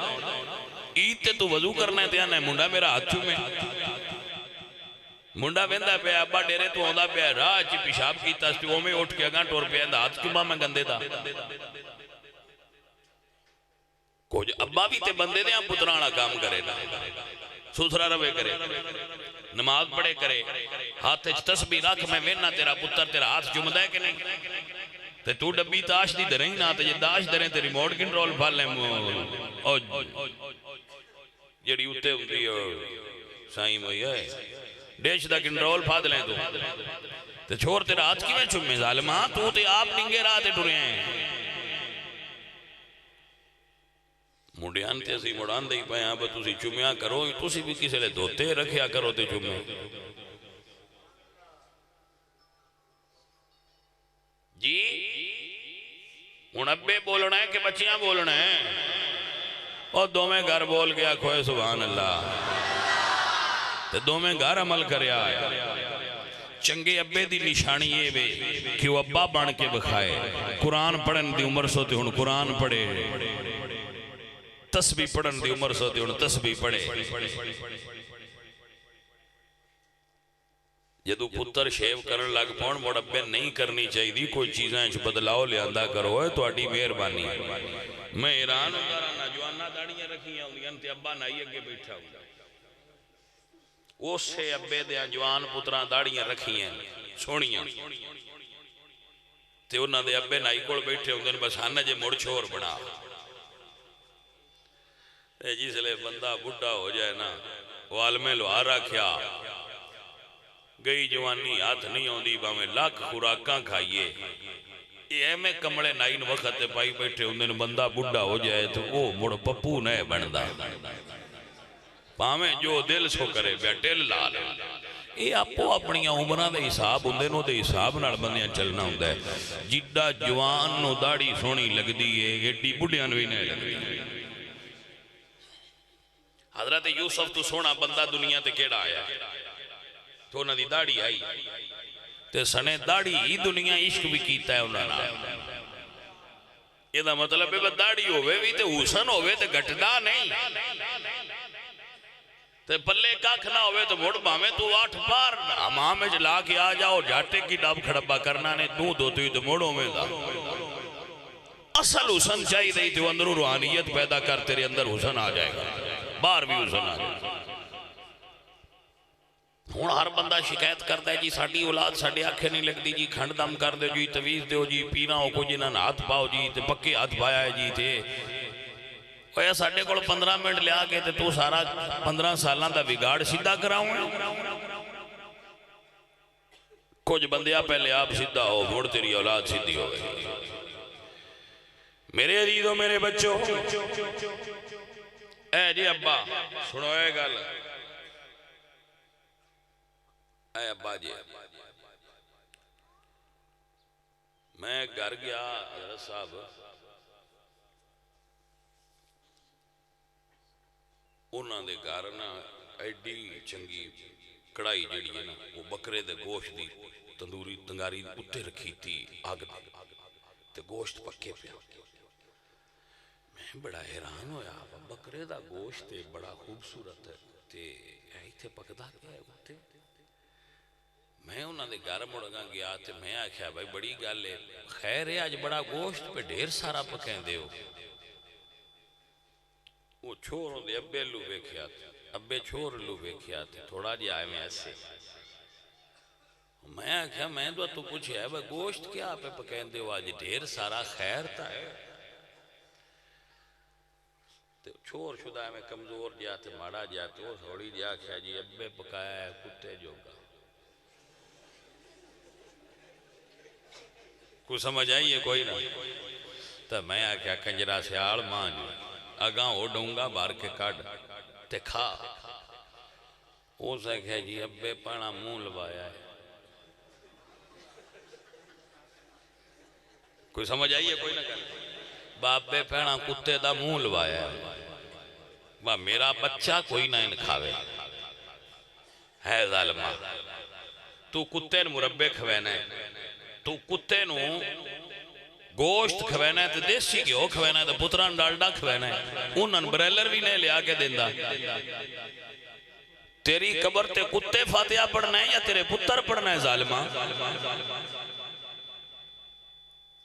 عید تے تو وضو کرنا ہے تیانا ہے منڈا میرا ہاتھ چومیں منڈا بندہ پہ ابا ڈیرے تو ہوندہ پہ راہ چی پیشاب کی تستیوں میں اٹھ کے اگاں ٹور پہ ہاتھ چومہ میں گندے دا کچھ ابا بھی تے بندے دے ہم پترانا کام کرے نا سوسرا روے کرے نماز پڑھے کرے ہاتھ تسبیح رکھ میں وینا تیرا پتر تیرا ہاتھ چومدہ ہے کہ نہیں تے تو ڈبی تاش دی درہیں نا تے یہ داش درہیں تے ریموٹ کنٹرول پھال لیں جڑی اتے ہوتی سائیں موئی ہے ڈیش دا کنٹرول پھاد لیں تو چھوڑ تیرا ہاتھ کی میں چومیں ظالمہ تو تے آپ ننگے راہ تے ٹورے ہیں مڈیان تے اسی مڈان دے ہی پائیں آپ تُسی چومیا کرو تُسی بھی کسی لے دھوتے رکھیا کرو تے چومیں جی ان ابے بولنا ہے کہ بچیاں بولنا ہے اور دو میں گھر بول گیا کھوئے سبحان اللہ تے دو میں گھر عمل کرے آیا چنگے ابے دی نشانی یہ بے کہ وہ ابا بان کے بکھائے قرآن پڑھن دی عمر سوتے ہن قرآن پڑھے تسبیح پڑھن دی عمر سوتے ہن تسبیح پڑھے جدو پتر شیو کرن لگ پون موڑ ابے نہیں کرنی چاہی دی کوئی چیزیں چھ بدلاؤ لے اندہ کرو ہے تو اڈی مہربانی میں ایران ہوگا رہنا جوانا داڑیاں رکھی ہیں تے ابا نائی اگے بیٹھا ہوگا اس سے ابے دیا جوان پتران داڑیاں رکھی ہیں سونیاں تے انہاں دے ابے نائی کول بیٹھے ہوں گے بس ہانا جے مڑ چھوڑ بنا جس لئے بندہ بڑھا ہو جائے نا والمے لوہار رکھیا گئی جوانی ہاتھ نہیں ہوندی باہمیں لاکھ خوراکاں کھائیے یہ اے میں کمڑے نائن وقت پائی بیٹھے ہوں بندہ بڑھا ہو جائے تو وہ مڑ پپو نئے بندہ پاہمیں جو دل سو کرے بیٹھل لال یہ آپو اپنی عمرہ دے حساب ہوں نو دے حساب نال بندیاں چلنا ہوں دے جدہ جوان نو داڑی سونی لگ دیئے ایڈی بڑھیاں نوی نہیں لگ دیئے حضرت یوسف تو سونا بندہ دنیا تے کیڑا آیا تو انہاں دی داڑی آئی تے سنے داڑی ہی دنیا عشق بھی کیتا ہے انہاں نا یہ دا مطلب ہے داڑی ہوئے بھی تے حسن ہوئے تے گھٹدا نہیں تے پلے کاکھ نہ ہوئے تو مڑ باہمیں تو 8 بار ہمام میں جلا کے آ جاؤ جاٹے کی ڈاب کھڑبا کرنا نے تو دوتی تو مڑوں میں دا اصل حسن چاہی دئی تو اندر روحانیت پیدا کر تیرے اندر حسن آ جائے گا بار بھی حسن آ جائے گا ہون ہر بندہ شکایت کرتا ہے جی ساڑی اولاد ساڑی آنکھیں نہیں لگ دی جی کھنڈ دم کر دے جی تویز دے جی پینا ہو کو جنہاں ہاتھ پاؤ جی تے پکے ہاتھ پایا ہے جی تے اوہ ساڑے کو 15 منٹ لیا کے تے تو سارا 15 سالان دا بگاڑ سیدھا کراؤں کچھ بندیاں پہلے آپ سیدھا ہو مڑ تیری اولاد سیدھی ہو گئی میرے عزیزوں میرے بچوں اے جی ابا سنو اے گل اے ابا جی میں گھر گیا حضرت صاحب انہاں دے گھر نا ایڈی چنگی کڑائی جڑی ہے نا وہ بکرے دے گوشت دی تندوری تنگاری اتے رکھی تھی آگ تے گوشت پکے پہ میں بڑا حیران ہویا بکرے دا گوشت بڑا خوبصورت ہے تے ایتھے پکدا کیا ہے اتے میں انہاں دے گھر مڑگاں گیا تے میں آکھیا بھائی بڑی گل ہے خیر ہے آج بڑا گوشت پہ ڈھیر سارا پکیں دے ہو وہ چھوڑوں دے ابے لو بیکھیا تھے ابے چھوڑ لو بیکھیا تھے تھوڑا جی آئے میں ایسے میں آخیا میں تو پوچھا ہے گوشت کیا پہ پکیندے ہو آج ڈھیر سارا خیر تا ہے چھوڑ شدہ میں کمزور جا تے ماڑا جا تو تھوڑی جا کیا جی ابے پکایا ہے کتے جو گا کوئی سمجھ آئیے کوئی نہ تو میں آکیا کنجرہ سے آڑ مان جو اگاں اڈوں گا بار کے کاٹ تے کھا وہ سے کہا جی ابے پانا مون لبایا ہے کوئی سمجھ آئیے کوئی نہ کہا بابے پہنا کتے دا مون لبایا ہے با میرا بچہ کوئی نہ ان کھاوے ہے ظالمہ تو کتے نو مربے کھوینا ہے تو کتے نو گوشت کھوینا ہے تو دیسی گیو کھوینا ہے تو پتران ڈالڈا کھوینا ہے انہاں بریلر بھی نہیں لیا کے دیندہ تیری قبر تے کتے فاتحہ پڑھنا ہے یا تیرے پتر پڑھنا ہے ظالمہ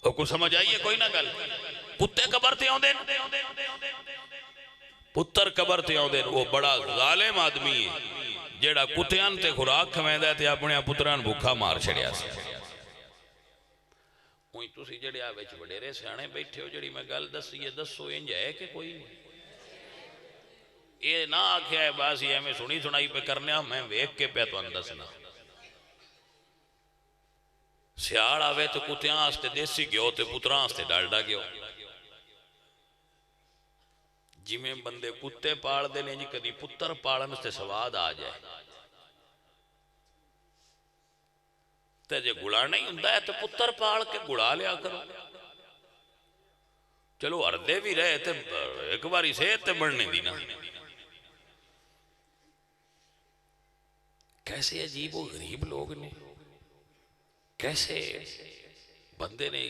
اور کو سمجھ آئیے کوئی نہ گل کتے قبر تے آن دین پتر قبر تے آن دین وہ بڑا ظالم آدمی ہے جیڑا کتیان تے خوراک کھوین دے تے اپنے پتران بھوکا مار چھڑیا سے وہی تُسی جڑے آوے وڈیرے سیانے بیٹھے ہو جڑی میں گل دس یہ دسو انج ہے کہ کوئی نہیں یہ نہ آکھیا ہے باز یہ ہمیں سنی سنائی پہ کرنے ہاں میں ویک کے پہ تو اندسنا سیاڑ آوے تو کتیاں آستے دیسی گیو تے پتران آستے ڈالڈا گیو جی میں بندے کتے پاڑ دینے جی کدی پتر پاڑن سے سواد آ جائے تے جے گڑا نہیں ہوندہ ہے تو پتر پاڑ کے گڑا لیا کرو چلو اردے بھی رہے تے ایک باری صحت تے بڑھنے دینا کیسے عجیب و غریب لوگ نے کیسے بندے نے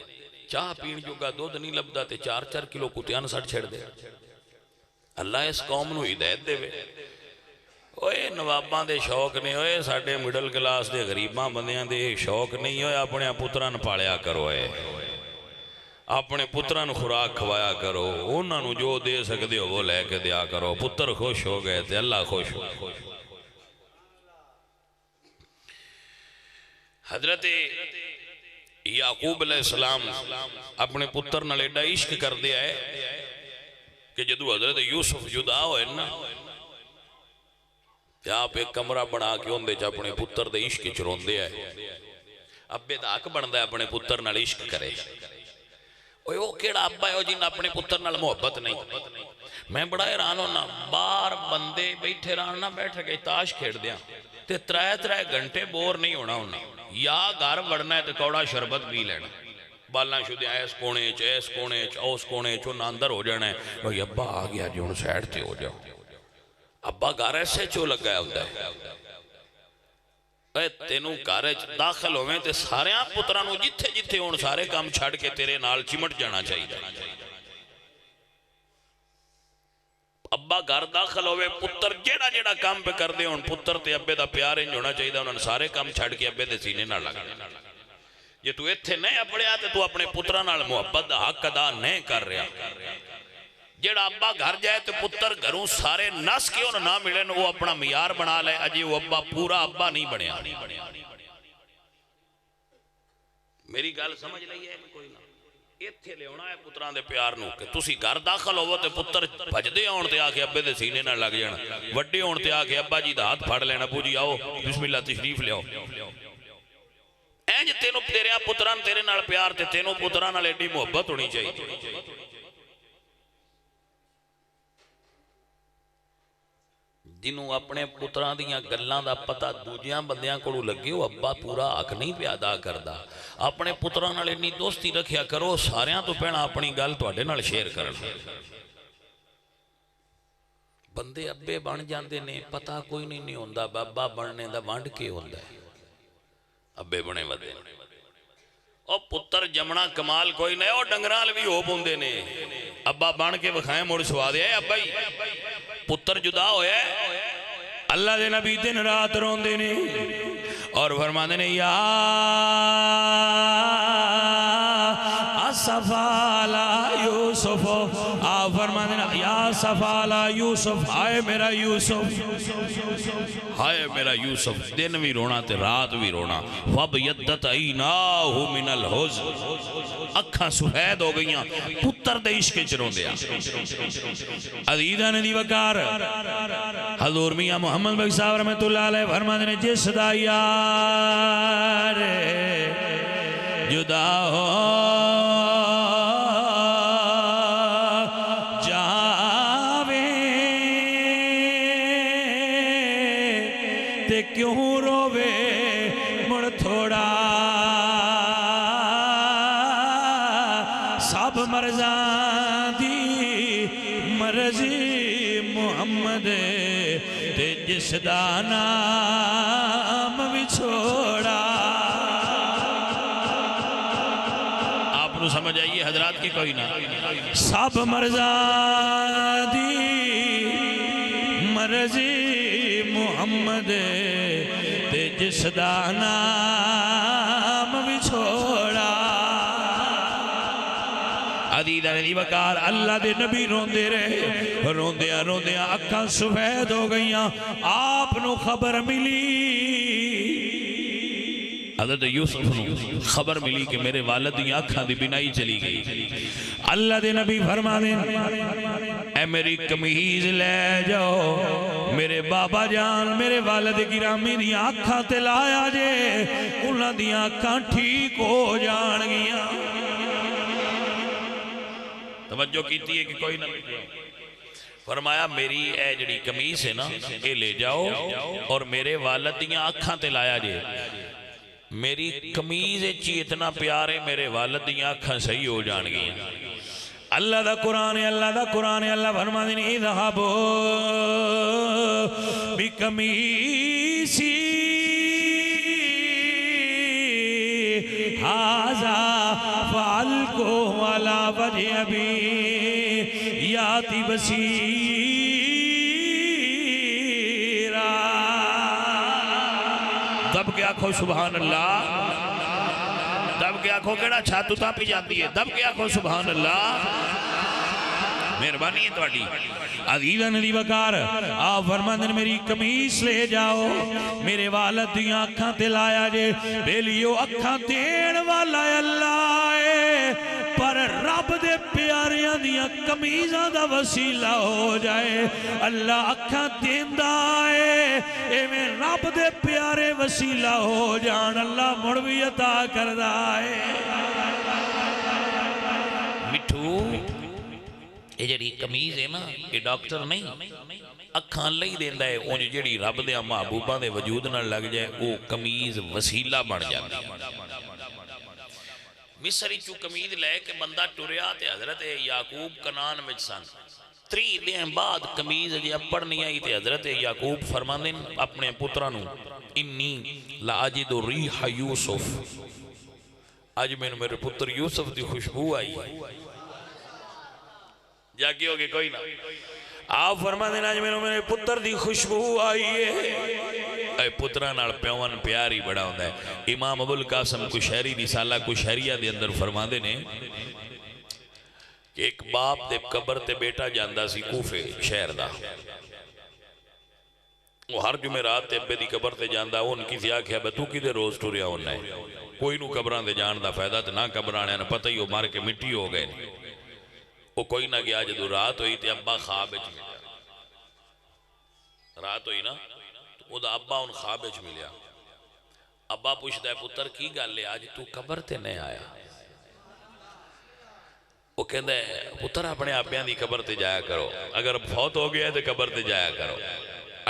چاہ پین جو گا دودھ نہیں لبدا تے 4-4 کلو کتیان سڑ چھڑ دے اللہ اس قوم نو ہدایت دے وے اوئے نواباں دے شوق نہیں ہوئے ساڑھے مڈل کلاس دے غریباں بندیاں دے شوق نہیں ہوئے اپنے پتران پالیا کرو اپنے پتران خوراک کھوایا کرو انہاں نو جو دے سکتے ہو وہ لے کے دیا کرو پتر خوش ہو گئے تے اللہ خوش ہو حضرت یعقوب علیہ السلام اپنے پتر نہ لیڈا عشق کر دیا ہے کہ جدو حضرت یوسف جدا ہوئے نا آپ ایک کمرہ بنا کے ہوندے چا اپنے پتر دے عشق چرون دیا ہے اب بے داک بندہ ہے اپنے پتر نہ عشق کرے وہ کیڑا ابا ہے جن اپنے پتر نہ محبت نہیں میں بڑا حیران ہونا بار بندے بیٹھے رہنا بیٹھ کے تاش کھیڑ دیا تے 3 گھنٹے بور نہیں ہونا ہونا یا گھر وڑنا ہے تو کوڑا شربت بھی لینا بالنا شدہ ایس کونے اوس کونے نہ اندر ہو جانا ہے وہ ابا آ گیا جو ان سیڈ تے ہو جاؤ ابا گھر ایسے چو لگا ہے ہوتا ہے تینوں گھر داخل ہوئے تے سارے پترانوں جتھے جتھے ہون سارے کام چھڑ کے تیرے نال چمٹ جانا چاہیے ابا گھر داخل ہوئے پتر جیڑا جیڑا کام پہ کر دے ان پتر تے ابے دا پیار انج ہونا چاہیے انہوں نے سارے کام چھڑ کے ابے دے سینے نہ لگا یہ تو ایتھے نہیں اپڑے آتے تو اپنے پتران نال محبت دا حق ادا نہیں کر رہا جیڑا ابا گھر جائے تو پتر گھروں سارے نس کیوں نہ ملیں وہ اپنا معیار بنا لے اجی وہ ابا پورا ابا نہیں بنیا میری گل سمجھ لئی ہے کوئی نہ ایتھے لے ہونا ہے پتران دے پیار نو کہ تُسی گھر داخل ہوو تے پتر بھجدے آن تے آکے ابے دے سینے نہ لگ جانا وڈے آن تے آکے ابا جی دا ہاتھ پھاڑ لینا ابو جی آؤ بسم اللہ تشریف لے آؤ اینج تینوں تیرے پتران تیرے نال پیار تے تینوں پتران نال ایڈی محبت ہونی چاہیے جنہوں اپنے پتران دیاں گلاں دا پتہ دوجیاں بندیاں کو لگے ہو ابا پورا حق نہیں پہ ادا کردا اپنے پتران نال اتنی دوستی رکھیا کرو ساریاں تو پہنا اپنی گل تواڈے نال شیئر کرنا بندے ابے بن جاندے نے پتہ کوئی نہیں ہوندا ابا بننے دا وانڈ کے ہوندا ہے ابے بنے ودے او پتر جمنا کمال کوئی نہیں او ڈنگرال بھی ہو پوندے نے ابا بن کے وکھائیں مڑ سوا دے ابا ہی پتر جدا ہویا ہے اللہ دے نبی دن رات روندے نے اور فرماندے نے یا صفالا یوسف آپ فرماندے نے یا صفالا یوسف آئے میرا یوسف ہائے میرا یوسف، دن بھی رونا تے رات بھی رونا. فَبْيَضَّتْ عَيْنَاهُ مِنَ الْحُزْنِ، اکھاں سفید ہو گئیاں پتر دے عشق وچ روندیا. عزیزاں نے دی وقار حضور میاں محمد بخش صاحب رحمۃ اللہ علیہ فرماتے ہیں جس دا یار جدا ہو جاوے تے کیوں رووے مڑ تھوڑا، سب مرزاں دی مرضی محمد تے جس دا نام بھی چھوڑا. آپ نو سمجھ آئیے حضرات کی کوئی نہ، سب مرزاں دی مرضی محمد تے جس دا نام بھی چھوڑا. عزیزاں نے دی وقار اللہ دے نبی روندے رہے، روندیاں روندیاں اکھاں سفید ہو گئیاں. آپ نو خبر ملی، حضرت یوسف نو خبر ملی کہ میرے والد دی آنکھاں دی بینائی چلی گئی. اللہ دے نبی فرما دیں اے میری قمیض لے جاؤ، میرے بابا جان میرے والد گرامی دی آنکھاں تے لایا جے، انہاں دی آنکھاں ٹھیک ہو جان گیاں. توجہ کیتی ہے کہ کوئی نہ فرمایا میری اے جڑی قمیض ہے نا اے لے جاؤ اور میرے والد دیاں آنکھاں تے لایا جے. میری قمیض چی اتنا پیارے میرے والد دیاں آنکھاں صحیح ہو جان گئی. اللہ دا قرآن ہے، اللہ دا قرآن ہے. اللہ فرما دیں اذهبوا بقمیصی ھذا فألقوه علی وجہ ابی یاتی بصیرا. دب کے آنکھوں سبحان اللہ، دب کے آنکھوں کیڑا چھاتو تا پی جاتی ہے، دب کے آنکھوں سبحان اللہ. مہربانی ہے توڑی. عزیزاں نے دی وقار آپ فرماندن میری قمیص لے جاؤ، میرے والد دی آنکھاں تے لایا جے. بیلیو اکھاں دین والا اللہ ہے، پر رب دے پیاریاں دیاں قمیضاں دا وسیلہ ہو جائے. اللہ اکھاں دیندہ ہے، اے میں رب دے پیارے وسیلہ ہو جان اللہ مڑوی عطا کردہ ہے. مٹھو یہ جڑی قمیض ہے نا یہ ڈاکٹر نہیں، اکھاں اللہ ہی دیندہ ہے. اونج جڑی رب دے محبوباں دے وجود نہ لگ جائے وہ قمیض وسیلہ بن جاتی ہے. مصری چو قمیض لے کے بندہ ٹوریا تے حضرت یعقوب کنان وچ سن. 3 دن بعد قمیض جی اپڑ نہیں آئی تے حضرت یعقوب فرماندے اپنے پترانو انی لاجد ریح یوسف، آج میں میرے پتر یوسف دی خوشبو آئی. جاگی ہوگی کوئی نہ. آپ فرما دینا آج میرے پتر دی خوشبو آئی ہے. اے پترہ نال پیوان پیاری بڑا ہوندہ ہے. امام ابو القاسم کشہری رسالہ کشہریہ دے اندر فرما دینے کہ ایک باپ دے قبر تے بیٹا جاندہ سی کوفے شہر دا. وہ ہر جمعرات تے ابے دی قبر تے جاندہ ان کی زیاں کیا بے تو کی دے روز ٹوریا ہونا ہے. کوئی نو قبران دے جاندہ فائدہ تے نہ قبرانے نہ پتہ ہی ہو مار کے مٹی ہو گئے. وہ کوئی نہ گیا جدو رات ہوئی تے ابا خواب اچ ملیا. رات ہوئی نا تو وہ دا ابا ان خواب اچ ملیا. ابا پوچھتا ہے پتر کی گل لے آج تو قبر تے نہیں آیا. وہ کہندہ ہے پتر اپنے آپیاں دی قبر تے جایا کرو. اگر فوت ہو گیا تے قبر تے جایا کرو.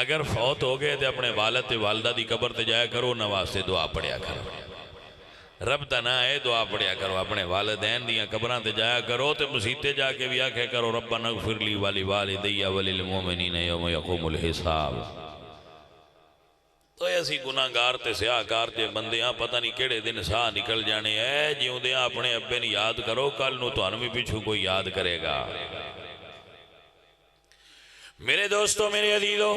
اگر فوت ہو گئے تے اپنے والد تے والدہ دی قبر تے جایا کرو. نواستے دعا پڑھیا کرو. رب تنا ہے دعا پڑھیا کرو. اپنے والدین دیاں قبران تے جایا کرو تے مسیطے جا کے بھی آکھے کرو ربنا اغفر لی والی والدی ولی المومنین یوم یقوم الحساب. تو ایسی گناہگار تے سیاہکار تے بندیاں پتہ نہیں کیڑے دن ساہ نکل جانے ہیں. جیوں دیاں اپنے ابے نے یاد کرو کل نو تو انوی پیچھو کوئی یاد کرے گا. میرے دوستو میرے عزیزو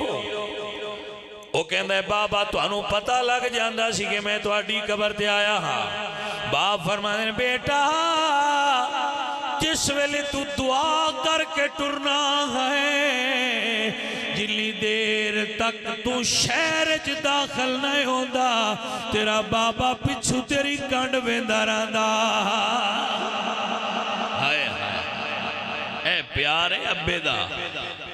وہ کہندہ ہے بابا تو انو پتہ لگ جاندہ سی کہ میں تو اڈی قبر تے آیا ہاں. باپ فرمانے بیٹا جس ویلے تو دعا کر کے ٹرنا ہے
جلی دیر تک تو شہر چ داخل نہیں ہوندا تیرا بابا پچھو تیری کنڈ ویندا رہندا
ہائے اے پیار ہے ابے دا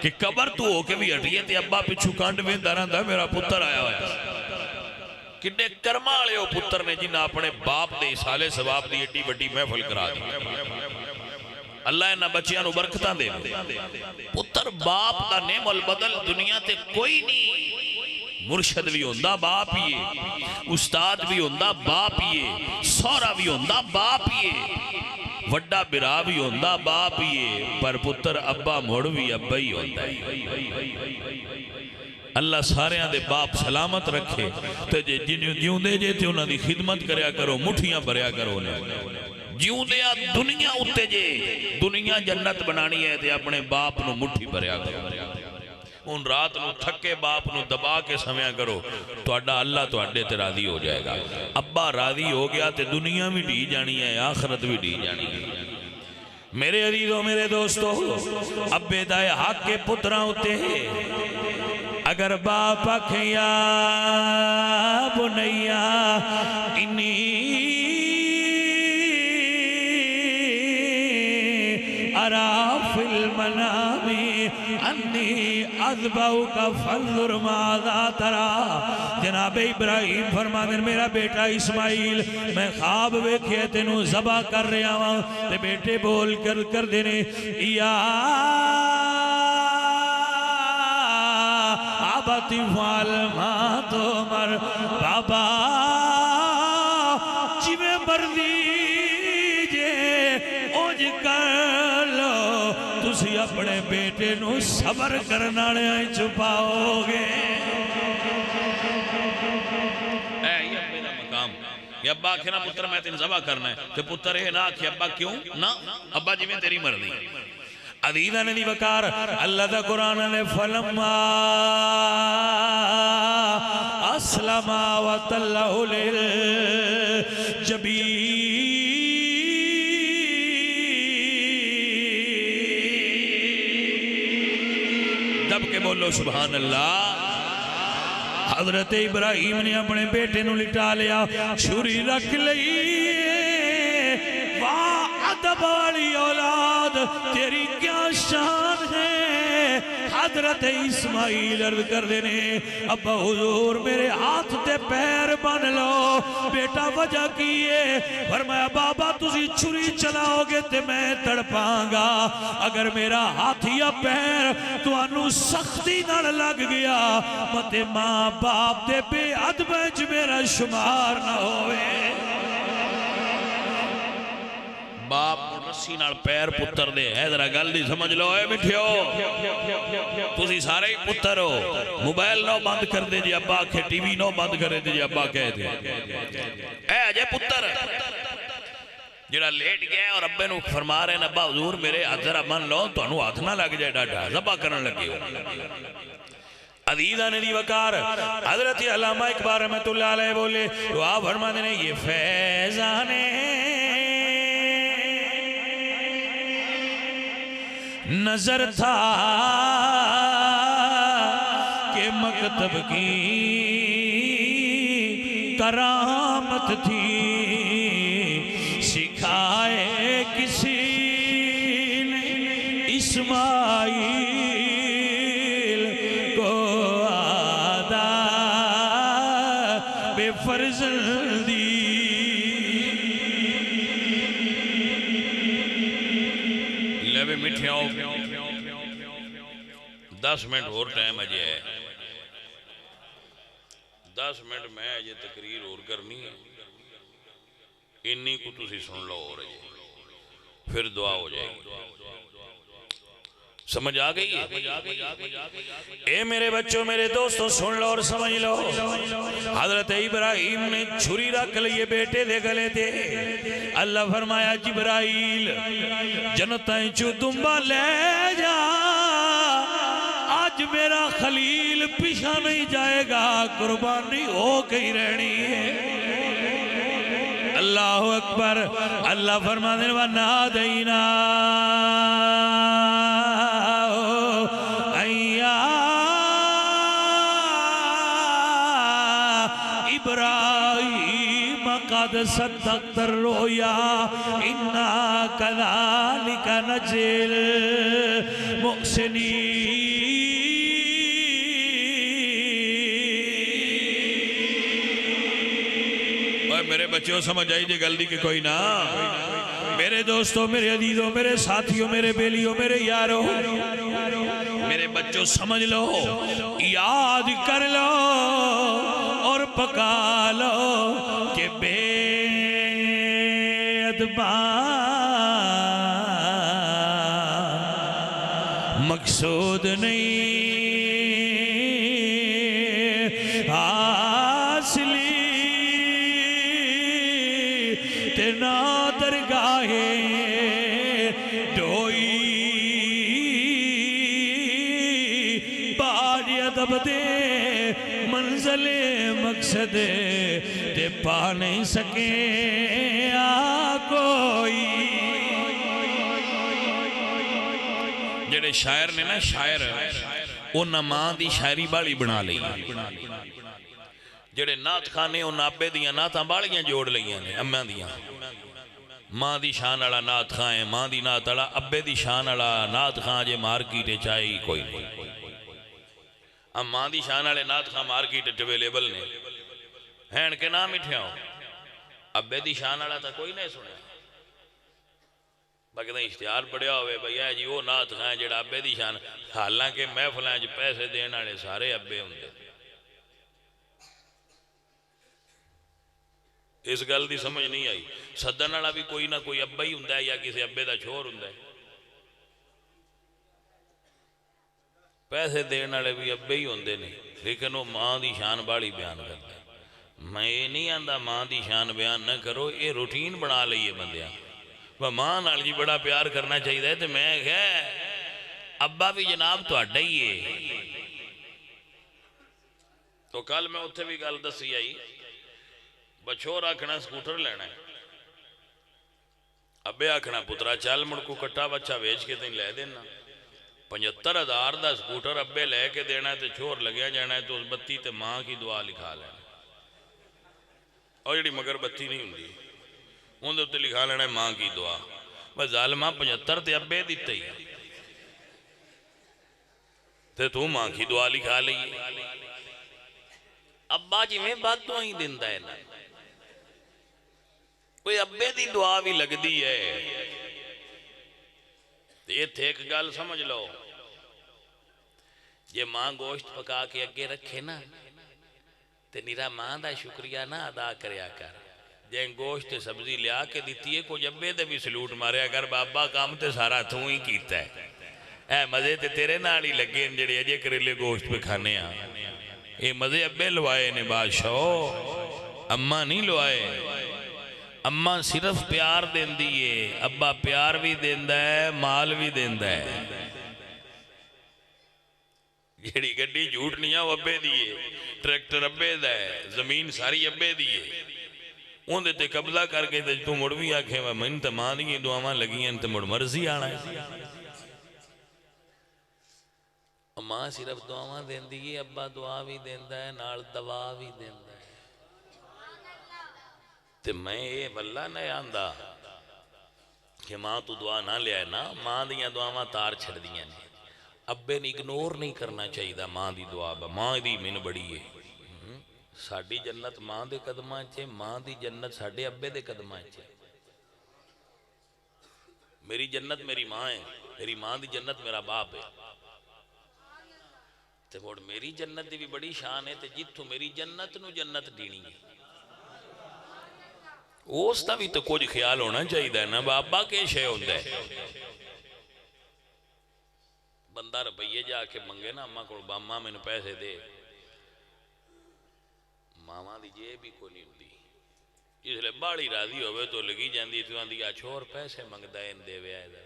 کہ قبر تو ہو کے بھی ہٹیے تے ابا پچھو کنڈ ویندا رہندا میرا پتر آیا ہوا ہے کنے کرما والے ہو پتر نے جنہاں اپنے باپ دے سالے ثواب دی ایڈی بڑی محفل کرا دی اللہ انہاں بچیاں نو برکتاں دے پتر باپ دا نعم البدل دنیا تے کوئی نہیں مرشد بھی ہوندہ باپ ہی استاد بھی ہوندہ باپ ہی سورا بھی ہوندہ باپ ہی وڈا برا بھی ہوندہ باپ ہی پر پتر ابا موڑ بھی ابا ہی ہوندہ ہے اللہ سارے دے باپ سلامت رکھے تو جیوں دے جے تھے انہاں دی خدمت کریا کرو مٹھیاں بھریا کرو جیوں دے دنیا اتے جے دنیا جنت بنانی ہے تے اپنے باپ نو مٹھی بھریا کرو ان رات نو تھکے باپ نو دبا کے سمیا کرو تو اڈا اللہ تو اڈے تے راضی ہو جائے گا ابا راضی ہو گیا تے دنیا بھی ڈی جانی ہے آخرت بھی ڈی جانی ہے میرے عزیزوں میرے دوستو ابے دائے حق کے پتران ہوتے ہیں اگر باپ آکھیں یا بنیا انی ارا فی المنام انی اذبحک فانظر ماذا ترى جناب ابراہیم فرماتے ہیں میرا بیٹا اسماعیل میں خواب ویکھے تینوں ذبح کر رہا ہوں تے بیٹے بول کر دینے یا آباتی فعل ما تمر بابا جویں مرضی جے اوج کر لو تسی اپنے بیٹے نو صبر کرنا چھپاؤ گے یا ابا آکھے نا پتر میں تین ذبح کرنا ہے تو پتر ہے نا آکھے ابا کیوں نا ابا جی میں تیری مرضی عدیدہ نے دی وکار اللہ دا قرآن نے فلما اسلم وتلہ للجبین دب کے بولو سبحان اللہ حضرت ابراہیم نے اپنے بیٹے نو لٹا لیا چھری رکھ لئی واہ ادب والی اولاد تیری کیا شان ہے حضرت اسماعیل عرض کر دینے ابا حضور میرے ہاتھ تے پیر بن لو بیٹا وجہ کیے فرمایا بابا تسی چھری چلاؤ گے تے میں تڑپاں گا اگر میرا ہاتھ یا پیر تو انو سختی نہ لگ گیا متے ماں باپ دے بے ادبج میرا شمار نہ ہوئے باپ رسی نال پیر پتر دے ہے ذرا گل دی سمجھ لو اے مٹھیو تسی سارے ہی پتر ہو موبائل نو بند کر دے جی ابا کے ٹی وی نو بند کر دے جی ابا کہہ دے اے اجے پتر جڑا لیٹ گیا اور ابے نو فرما رہے ہیں ابا حضور میرے ہاتھ ذرا من لو تو انو ہاتھ نہ لگ جائے ڈاڈا ذبح کرنے لگے ہو عزیزہ نے دی وکار حضرت علامہ اقبال رحمت اللہ علیہ بولے تو آپ فرما دینے یہ فیضانے نظر تھا کہ مکتب کی کرامت تھی سکھائے کسی نے اسماعیل کو آداب فرزندی لبے مٹھے آؤ 10 منٹ اور ٹائم اجے ہے 10 منٹ میں اجے تقریر اور کرنی ہے انی کو تسی سن لو اور اجے پھر دعا ہو جائے گی سمجھ آگئی ہے اے میرے بچوں میرے دوستوں سن لو اور سمجھ لو حضرت ابراہیم نے چھری رکھ لیے بیٹے دے گلے دے اللہ فرمایا جبرائیل جنتیں چو دنبا لے جا آج میرا خلیل پیچھا نہیں جائے گا قربانی ہو گئی رہنی ہے اللہ اکبر اللہ فرمانے وَنَادَيْنَا
إبراهيم قد صدقت الرؤيا إنا كذلك نجزي المحسنين میرے بچوں سمجھ آئی جی گل دی کہ کوئی نہ میرے دوستوں میرے عزیزوں میرے ساتھیوں میرے بیلیوں میرے یاروں میرے بچوں سمجھ لو یاد کر لو اور پکا لو کہ بے ادبا مقصود نہیں نا درگاہ ڈوئی بار ادب دے منزل مقصد تے پا نہیں سکے کوئی جڑے شاعر نے نا شاعر انہاں ماں دی شاعری بالی بنا لئی جڑے نات خانے ان آبے دیاں ناتاں بالیاں جوڑ لئیاں نے اماں دیاں ماں دی شان والا نات خاں ہے ماں دی نات والا ابے دی شان والا نات خاں جے مارکیٹ چاہی کوئی نہیں اب ماں دی شان والے نات خاں مارکیٹ اویلیبل نے ہین کے نام اٹھیا ہو ابے دی شان والا تا کوئی نہیں سنے باقی دا اشتہار پڑیا ہوئے بھئی جی وہ نات خاں جڑا ابے دی شان حالانکہ محفلاں جو پیسے دینا والے سارے ابے ہوندے اس گل دی سمجھ نہیں آئی سدن والا بھی کوئی نہ کوئی ابا ہی ہوندا ہے یا کسی ابے دا چھور ہوندا ہے پیسے دین والے بھی ابے ہی ہوندے نے لیکن وہ ماں دی شان بالی بیان کرتا ہے میں یہ نہیں آندا ماں دی شان بیان نہ کرو یہ روٹین بنا لئیے بندیاں ماں نال جی بڑا پیار کرنا چاہیے تو میں کہا ابا بھی جناب تو اڈا ہی ہے تو کل میں اتھے بھی گل دسی آئی بچور آکھنا سکوٹر لینا ہے ابے آکھنا پترا چل مڑکو کٹا بچہ ویچ کے تین لے دینا 75,000 دا سکوٹر ابے لے کے دینا ہے تو چھوڑ لگیا جانا ہے تو اس بتی تے ماں کی دعا لکھا لینا اور جڑی مگر بتی نہیں ہوں گی ان دے تے لکھا لینا ہے ماں کی دعا بس ظالمہ 75 تے ابے دیتے ہی تے تو ماں کی دعا لکھا لئیے ابا جی میں بات تو ہی دیندہ ہے نا کوئی ابے دی دعا بھی لگ دی ہے یہ تھے ایک گال سمجھ لو یہ ماں گوشت پکا کے اگے رکھے نا تے نیرا ماں دا شکریہ نا ادا کریا کر جائیں گوشت سبزی لیا کے دیتی ہے کوئی ابے دے بھی سلوٹ ماریا کر بابا کام تے سارا تو ہی کیتا ہے اے مزے تے تیرے نالی لگے جڑے اجے کریلے گوشت پہ کھانے آ یہ مزے ابے لوائے نے بادشاہ اماں نہیں لوائے اماں صرف پیار دین دیئے ابا پیار بھی دیندہ ہے مال بھی دیندہ ہے جیڑی گڈی جھوٹ نہیں ہے وہ ابے دیئے ٹریکٹر ابے دا ہے زمین ساری ابے دیئے ان دیتے قبضہ کر کے تو مڑ بھی آکھیں میں تے ماں دیئے دعاواں لگی ہیں تے مڑ مرضی آنا ہے ماں صرف دعاواں دین دیئے ابا دعا بھی دیندہ ہے نال دوا بھی دیندہ ہے تے میں یہ واللہ نہیں آندہ کہ ماں تو دعا نہ لیا ہے نا ماں دیاں دعاواں تار چھڑ دیاں نے ابے نے اگنور نہیں کرنا چاہیے دا ماں دی دعا با ماں دی من بڑی ہے ساڑی جنت ماں دے قدمہ چھے ماں دی جنت ساڑے ابے دے قدمہ چھے میری جنت میری ماں ہے میری ماں دی جنت میرا باپ ہے تے موڑ میری جنت دی بھی بڑی شان ہے تے جتو میری جنت نو جنت دینی ہے اس تا بھی تو کچھ خیال ہونا چاہیے نا بابا کے شے ہوندہ ہے بندہ ربیے جا کے منگے نا اماں کو باماں میں نے پیسے دے ماما دی جے بھی کوئی نہیں ہوندی اس لئے باڑی راضی ہوئے تو لگی جاندی تو آندی چھوڑ پیسے منگدہ ان دے وے آئے دا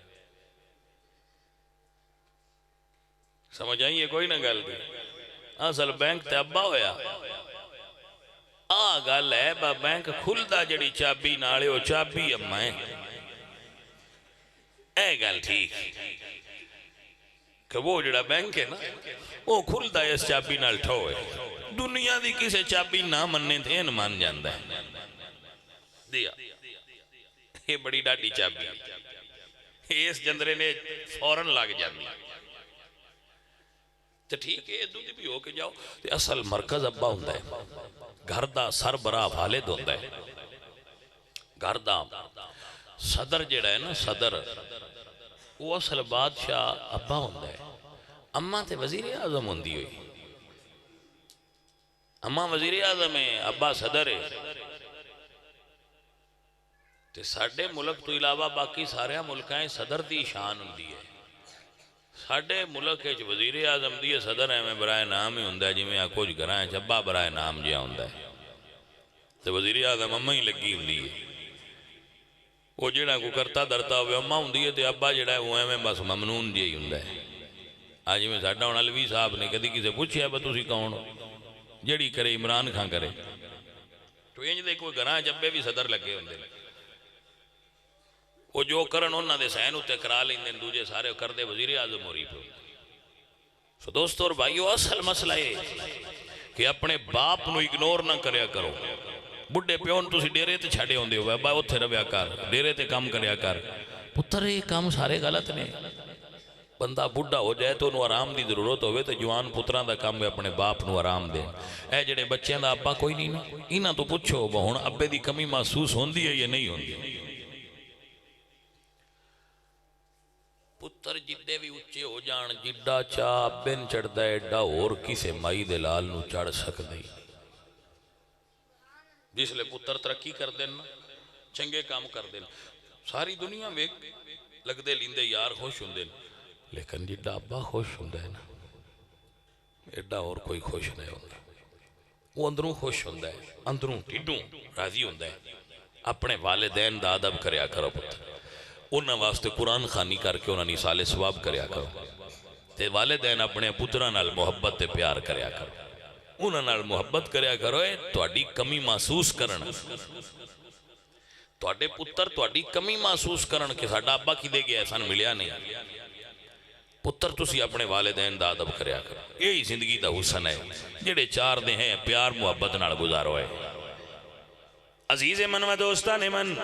سمجھ آئیے کوئی نہ گل دی اصل بینک تے ابا ہویا گل ہے با بینک کھلدا جڑی چابی نالے ہو چابی اماں ہے اے گل ٹھیک کہ وہ جڑا بینک ہے نا وہ کھلدا اس چابی نال ٹھو ہے دنیا دی کسے چابی نہ مننے تھے ان مان جاندہ ہے دیا یہ بڑی ڈاٹی چابی اس جندرے نے فوراں لگ جاندی تو ٹھیک ہے ادھو دی بھی ہو کے جاؤ تو اصل مرکز ابا ہوندہ ہے گھر دا سربراہ والد ہوندہ ہے گھر دا صدر جڑا ہے نا صدر وہ اصل بادشاہ ابا ہوندہ ہے اماں تے وزیر اعظم ہوندی ہوئی اماں وزیر اعظم ہے ابا صدر ہے تے ساڑھے ملک تو علاوہ باقی سارے ملکیں صدر دی شان ہوندی ہے ساڑھے ملک ہے وزیر اعظم دی صدر ہے میں برائے نام ہی ہوندہ ہے جی میں کچھ گرائیں چبا برائے نام جیا ہوندہ ہے تو وزیر اعظم اماں ہی لگی ہوندی ہے وہ جڑا کو کرتا درتا ہوئے اماں ہوندی ہے تے ابا جڑا ہے وہ میں بس ممنون جیا ہی ہوندہ ہے آج میں ساڑھا ہونا علوی صاحب نے کدی کسے پوچھیا با تسی کون ہو جڑی کرے عمران خان کرے تو انج دے کوئی گراں جبے بھی صدر لگے ہوندے وہ جو کرن انہاں دے سین ہوتے کرا لیندے دوجے سارے کردے وزیر اعظم ہو رہی پہ سو دوستو اور بھائیو اصل مسئلہ ہے کہ اپنے باپ نو اگنور نہ کریا کرو بڑھے پیون تسی ڈیرے تے چھاڑے ہوندے ہوئے ابا اتھے رویا کر ڈیرے تے کام کریا کر پتر یہ کام سارے غلط نے بندہ بڑھا ہو جائے تو انہوں آرام دی ضرورت ہوئے تو جوان پتران دا کام ہے اپنے باپ نو آرام دے اے جڑے بچیاں دا ابا کوئی نہیں نا انہاں تو پوچھو ہن ابے دی کمی محسوس ہوندی ہے یا نہیں ہوندی پتر جدے بھی اچھے ہو جان جڈا چاہ بن چڑھ دا ایڈا اور کسے مائی دے لال نو چڑھ سک دئی جس لئے پتر ترقی کر دینا چنگے کام کر دینا ساری دنیا میں لگ دے لیندے یار خوش ہوں دینا لیکن جڈا ابا خوش ہوں دینا ایڈا اور کوئی خوش نہیں ہوتا وہ اندروں خوش ہوں دے اندروں ٹھڈوں راضی ہوں دے اپنے والدین دا ادب کریا کرو پتر انہاں واسطے قرآن خانی کر کے انہاں نثال ثواب کریا کرو تے والدین اپنے پتران نال محبت تے پیار کریا کرو انہاں نال محبت کریا کرو اے تواڈی کمی محسوس کرن تواڈے پتر تواڈی کمی محسوس کرن کہ ساڈا ابا کی دے گیا احسان ملیا نہیں پتر تسی اپنے والدین دا ادب کریا کرو یہی زندگی دا حسن ہے جڑے چار دے ہیں پیار محبت نال گزارو ہے عزیز من و دوستان من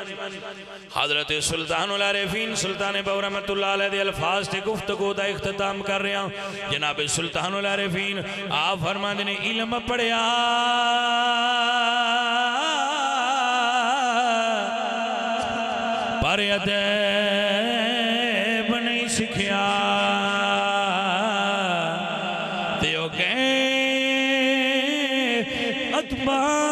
حضرت سلطان العارفین سلطان باو رحمت اللہ علیہ دے الفاظ تے گفتگو دا اختتام کر رہے ہیں جناب سلطان العارفین آپ فرما دینے علم پڑھیا پر ادب نہیں سکھیا تیو کہیں اتباع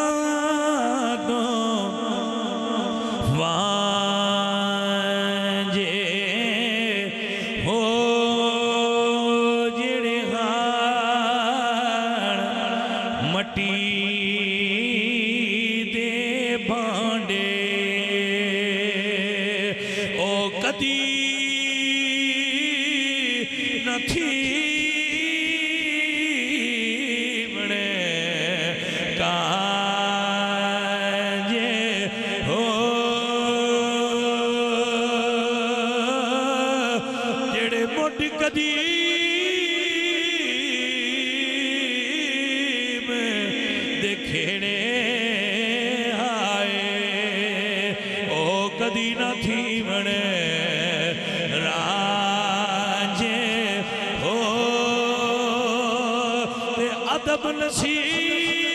نصیب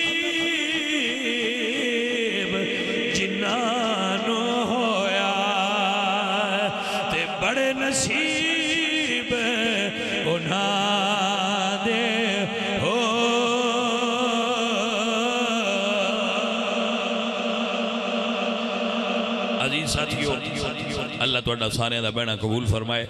جنانو ہویا تے بڑے نصیب انہاں دے ہو عزیز ساتھیو اللہ توڑا سانے دا بینہ قبول فرمائے